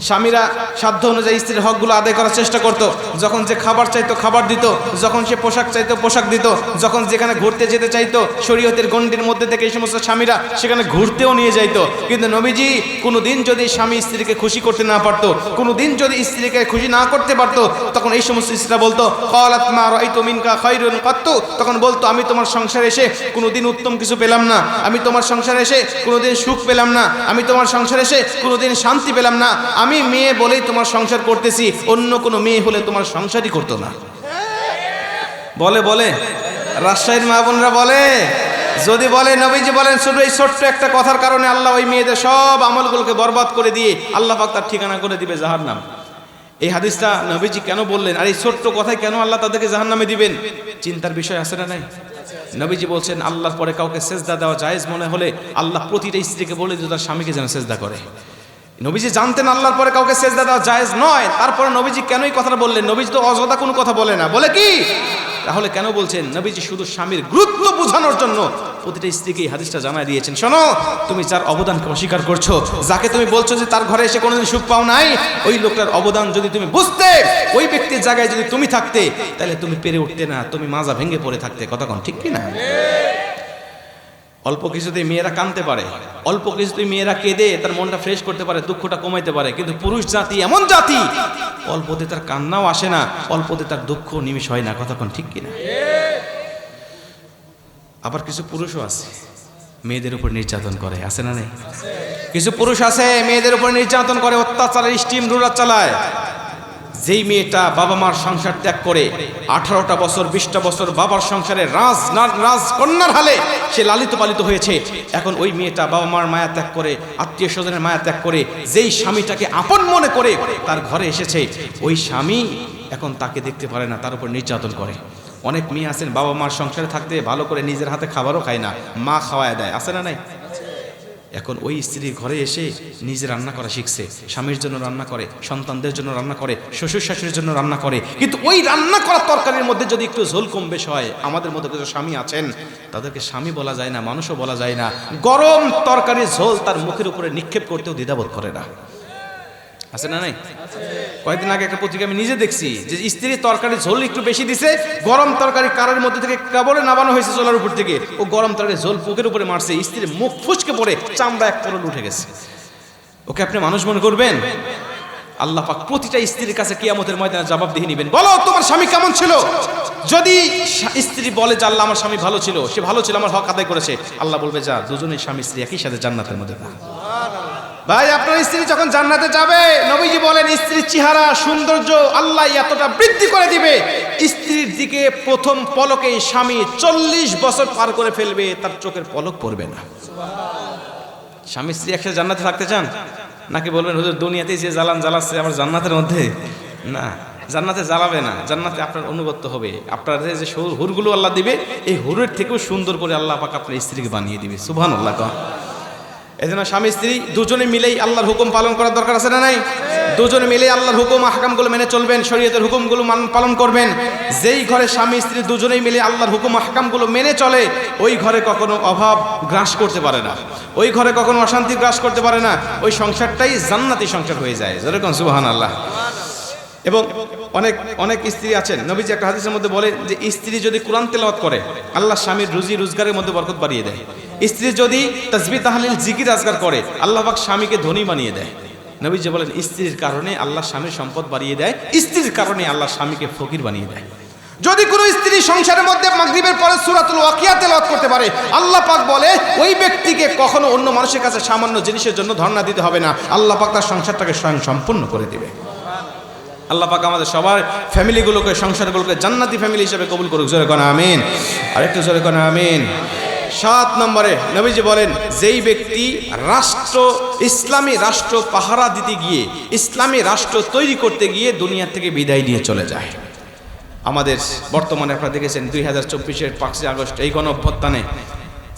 স্বামীরা সাধ্য অনুযায়ী স্ত্রীর হকগুলো আদায় করার চেষ্টা করত। যখন যে খাবার চাইতো খাবার দিত, যখন সে পোশাক চাইতো পোশাক দিত, যখন যেখানে ঘুরতে যেতে চাইতো শরীয়তের গণ্ডির মধ্যে থেকে এই সমস্ত স্বামীরা সেখানে ঘুরতেও নিয়ে যাইতো। কিন্তু নবীজি কোনোদিন যদি স্বামী স্ত্রীকে খুশি করতে না পারতো, কোনোদিন যদি স্ত্রীকে খুশি না করতে পারতো, তখন এই সমস্ত স্ত্রীরা বলতো ক্বালাত মা রাআইতু মিনকা খায়রুন কাত্তু, তখন বলতো আমি তোমার সংসারে এসে কোনোদিন উত্তম কিছু পেলাম না, আমি তোমার সংসারে এসে কোনোদিন সুখ পেলাম না, আমি তোমার সংসারে এসে কোনোদিন শান্তি পেলাম না, আমি মেয়ে বলেই তোমার সংসার করতেছি, অন্য কোনো মেয়ে হলে তোমার সংসারই করতো না। বলে বলে রাজশাহীর মা বোনরা বলে, যদি বলে নবীজি বলেন শুধু এই ছোট্ট একটা কথার কারণে আল্লাহ ওই মেয়েদের সব আমলগুলোকে বরবাদ করে দিয়ে আল্লাহ পাক তার ঠিকানা করে দিবে জাহান্নাম। এই হাদিসটা নবীজি কেন বললেন আর এই ছোট্ট কথায় কেন আল্লাহ তাদেরকে জাহান্নামে দিবেন? চিন্তার বিষয় আছে না নাই? নবীজি বলছেন আল্লাহর পরে কাউকে সেজদা দেওয়া জায়েজ মনে হলে আল্লাহ প্রতিটা স্ত্রীকে বলে যে তার স্বামীকে যেন সেজদা করে। নবীজি জানতেন আল্লাহর পরে কাউকে সেজদা দেওয়া জায়েজ নয়, তারপরে নবীজি কেন এই কথাটা বললেন? নবীজি তো অযথা কোনো কথা বলে না, বলে কি? তাহলে কেন বলছেন? নবীজি শুধু স্বামীর গুরুত্ব বোঝানোর জন্য প্রতিটা স্ত্রীকে এই হাদিসটা জানাই দিয়েছেন। শোনো, তুমি যার অবদানকে অস্বীকার করছো, যাকে তুমি বলছো যে তার ঘরে এসে কোনোদিন সুখ পাও নাই, ওই লোকটার অবদান যদি তুমি বুঝতে, ওই ব্যক্তির জায়গায় যদি তুমি থাকতে, তাহলে তুমি পেরে উঠতে না, তুমি মাজা ভেঙে পড়ে থাকতে। কথা কোন ঠিক কি না? অল্প কিছুতেই মেয়েরা কাঁদতে পারে, অল্প কিছুতেই মেয়েরা কেঁদে তার মনটা ফ্রেশ করতে পারে, দুঃখটা কমাইতে পারে। কিন্তু পুরুষ জাতি এমন জাতি, অল্পতে তার কান্নাও আসে না, অল্পতে তার দুঃখ নিমিষ হয় না। কথা কোন ঠিক কিনা? আবার কিছু পুরুষও আছে মেয়েদের উপর নির্যাতন করে, আছে না নেই? কিছু পুরুষ আছে মেয়েদের উপর নির্যাতন করে, অত্যাচারের স্টিম রুলার চালায়। যেই মেয়েটা বাবা মার সংসার ত্যাগ করে 18টা বছর 20টা বছর বাবার সংসারে রাজকন্যার হালে সে লালিত পালিত হয়েছে, এখন ওই মেয়েটা বাবা মার মায়া ত্যাগ করে, আত্মীয় স্বজনের মায়া ত্যাগ করে যেই স্বামীটাকে আপন মনে করে তার ঘরে এসেছে, ওই স্বামী এখন তাকে দেখতে পারে না, তার উপর নির্যাতন করে। অনেক মেয়ে আছেন বাবা মার সংসারে থাকতে ভালো করে নিজের হাতে খাবারও খায় না, মা খাওয়ায় দেয়, আছে না নাই? এখন ওই স্ত্রী ঘরে এসে নিজে রান্না করা শিখছে, স্বামীর জন্য রান্না করে, সন্তানদের জন্য রান্না করে, শ্বশুর শাশুড়ির জন্য রান্না করে, কিন্তু ওই রান্না করা তরকারির মধ্যে যদি একটু ঝোল কম বেশ হয়, আমাদের মধ্যে কিছু স্বামী আছেন তাদেরকে স্বামী বলা যায় না, মানুষও বলা যায় না, গরম তরকারির ঝোল তার মুখের উপরে নিক্ষেপ করতেও দ্বিধাবোধ করে না, আছে না নাই? কয়েকদিন আগে একটা পত্রিকা আমি নিজে দেখছি যে স্ত্রী তরকারি ঝোল একটু বেশি দিছে, গরম তরকারি কারের মধ্যে থেকে কাবড়ে নামানো হয়েছে চোলার উপর থেকে, ও গরম তরকারি ঝোল বুকের উপরে মারছে, স্ত্রীর মুখ ফুসকে পড়ে চামড়া এক পরল উঠে গেছে। ওকে আপনি মানুষ মনে করবেন? আল্লাহ পাক প্রতিটা স্ত্রীর কাছে কিয়ামতের ময়দানে জবাব দিয়ে নিবেন, বলো তোমার স্বামী কেমন ছিল? যদি স্ত্রী বলে যে আল্লাহ আমার স্বামী ভালো ছিল, সে ভালো ছিল, আমার হক আদায় করেছে, আল্লাহ বলবে যা দুজনেই স্বামী স্ত্রী একই সাথে জান্নাতের মধ্যে না। ভাই আপনার স্ত্রী যখন জান্নাতে যাবে, নবীজি বলেন স্ত্রীর চেহারা সৌন্দর্য আল্লাহ এতটা বৃদ্ধি করে দিবে, স্ত্রীর দিকে প্রথম পলকেই স্বামী 40 বছর পার করে ফেলবে, তার চোখের পলক পড়বে না। স্বামী স্ত্রী একসাথে জান্নাতে থাকতে চান নাকি বলবেন হুজুর দুনিয়াতেই যে জ্বালান জ্বালাচ্ছে আমার জান্নাতের মধ্যে? না, জান্নাতে জ্বালাবে না, জান্নাতে আপনার অনুগত্য হবে, আপনার যে হুরগুলো আল্লাহ দিবে এই হুরের থেকেও সুন্দর করে আল্লাহ পাক আপনার স্ত্রীকে বানিয়ে দিবে। সুবহানাল্লাহ। এই জন্য স্বামী স্ত্রী দুজনে মিলেই আল্লাহর হুকুম পালন করার দরকার আছে না নাই? দুজনে মিলে আল্লাহর হুকুম আহকামগুলো মেনে চলবেন, শরীয়তের হুকুমগুলো পালন করবেন। যেই ঘরে স্বামী স্ত্রী দুজনেই মিলে আল্লাহর হুকুম আহকামগুলো মেনে চলে, ওই ঘরে কখনো অভাব গ্রাস করতে পারে না, ওই ঘরে কখনো অশান্তি গ্রাস করতে পারে না, ওই সংসারটাই জান্নাতি সংসার হয়ে যায়। যেরকম সুবহানাল্লাহ। এবং অনেক অনেক স্ত্রী আছেন, নবীজি একটা হাদিসের মধ্যে বলেন যে স্ত্রী যদি কোরআন তেলাওয়াত করে আল্লাহ স্বামীর রুজি রোজগারের মধ্যে বরকত বাড়িয়ে দেয়। স্ত্রী যদি তাসবিহ তাহলিল জিকির আজগার করে আল্লাহ পাক স্বামীকে ধনী বানিয়ে দেয়। নবীজি বলেন স্ত্রীর কারণে আল্লাহ স্বামীর সম্পদ বাড়িয়ে দেয়, স্ত্রীর কারণে আল্লাহ স্বামীকে ফকির বানিয়ে দেয়। যদি কোনো স্ত্রী সংসারের মধ্যে মাগরিবের পরে সূরাতুল ওয়াকিয়া তেলাওয়াত করতে পারে, আল্লাহ পাক বলে ওই ব্যক্তিকে কখনো অন্য মানুষের কাছে সামান্য জিনিসের জন্য ধর্ণা দিতে হবে না, আল্লাহ পাক তার সংসারটাকে স্বয়ং সম্পূর্ণ করে দিবে। আল্লাহ পাক আমাদের সবার ফ্যামিলিগুলোকে, সংসারগুলোকে জান্নাতি ফ্যামিলি হিসেবে কবুল করুক। জোরে কোন আমিন, আরেকটু জোরে কোন আমিন। 7 নম্বরে নবীজি বলেন যেই ব্যক্তি রাষ্ট্র, ইসলামী রাষ্ট্র পাহারা দিতে গিয়ে, ইসলামী রাষ্ট্র তৈরি করতে গিয়ে দুনিয়া থেকে বিদায় নিয়ে চলে যায়। আমাদের বর্তমানে আপনারা দেখেছেন 2024-এর 5 আগস্ট এই গণ অভ্যুত্থানে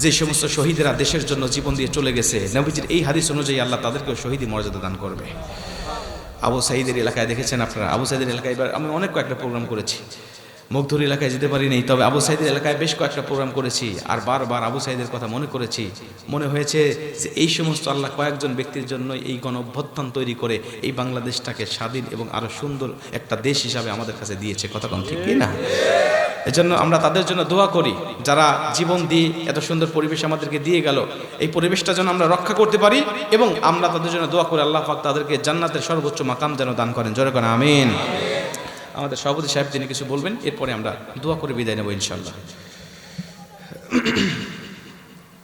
যে সমস্ত শহীদেরা দেশের জন্য জীবন দিয়ে চলে গেছে, নবীজির এই হাদিস অনুযায়ী আল্লাহ তাদেরকেও শহীদি মর্যাদা দান করবে। আবু সাঈদের এলাকায় দেখেছেন আপনারা, আবু সাঈদের এলাকায় এবার আমি অনেক কয়েকটা প্রোগ্রাম করেছি, মুগধুর এলাকায় যেতে পারি নাই, তবে আবু সাঈদের এলাকায় বেশ কয়েকটা প্রোগ্রাম করেছি, আর বারবার আবু সাঈদের কথা মনে করেছি। মনে হয়েছে যে এই সমস্ত আল্লাহ কয়েকজন ব্যক্তির জন্য এই গণ অভ্যুত্থান তৈরি করে এই বাংলাদেশটাকে স্বাধীন এবং আরো সুন্দর একটা দেশ হিসাবে আমাদের কাছে দিয়েছে। কথা কোন ঠিক কি না? এজন্য আমরা তাদের জন্য দোয়া করি, যারা জীবন দিয়ে এত সুন্দর পরিবেশ আমাদেরকে দিয়ে গেল, এই পরিবেশটা যেন আমরা রক্ষা করতে পারি, এবং আমরা তাদের জন্য দোয়া করি আল্লাহ পাক তাদেরকে জান্নাতের সর্বোচ্চ মাকাম যেন দান করেন। জোরে কোন আমিন। আমাদের সভাপতি সাহেব তিনি কিছু বলবেন, এরপরে আমরা দোয়া করে বিদায় নেব ইনশাআল্লাহ।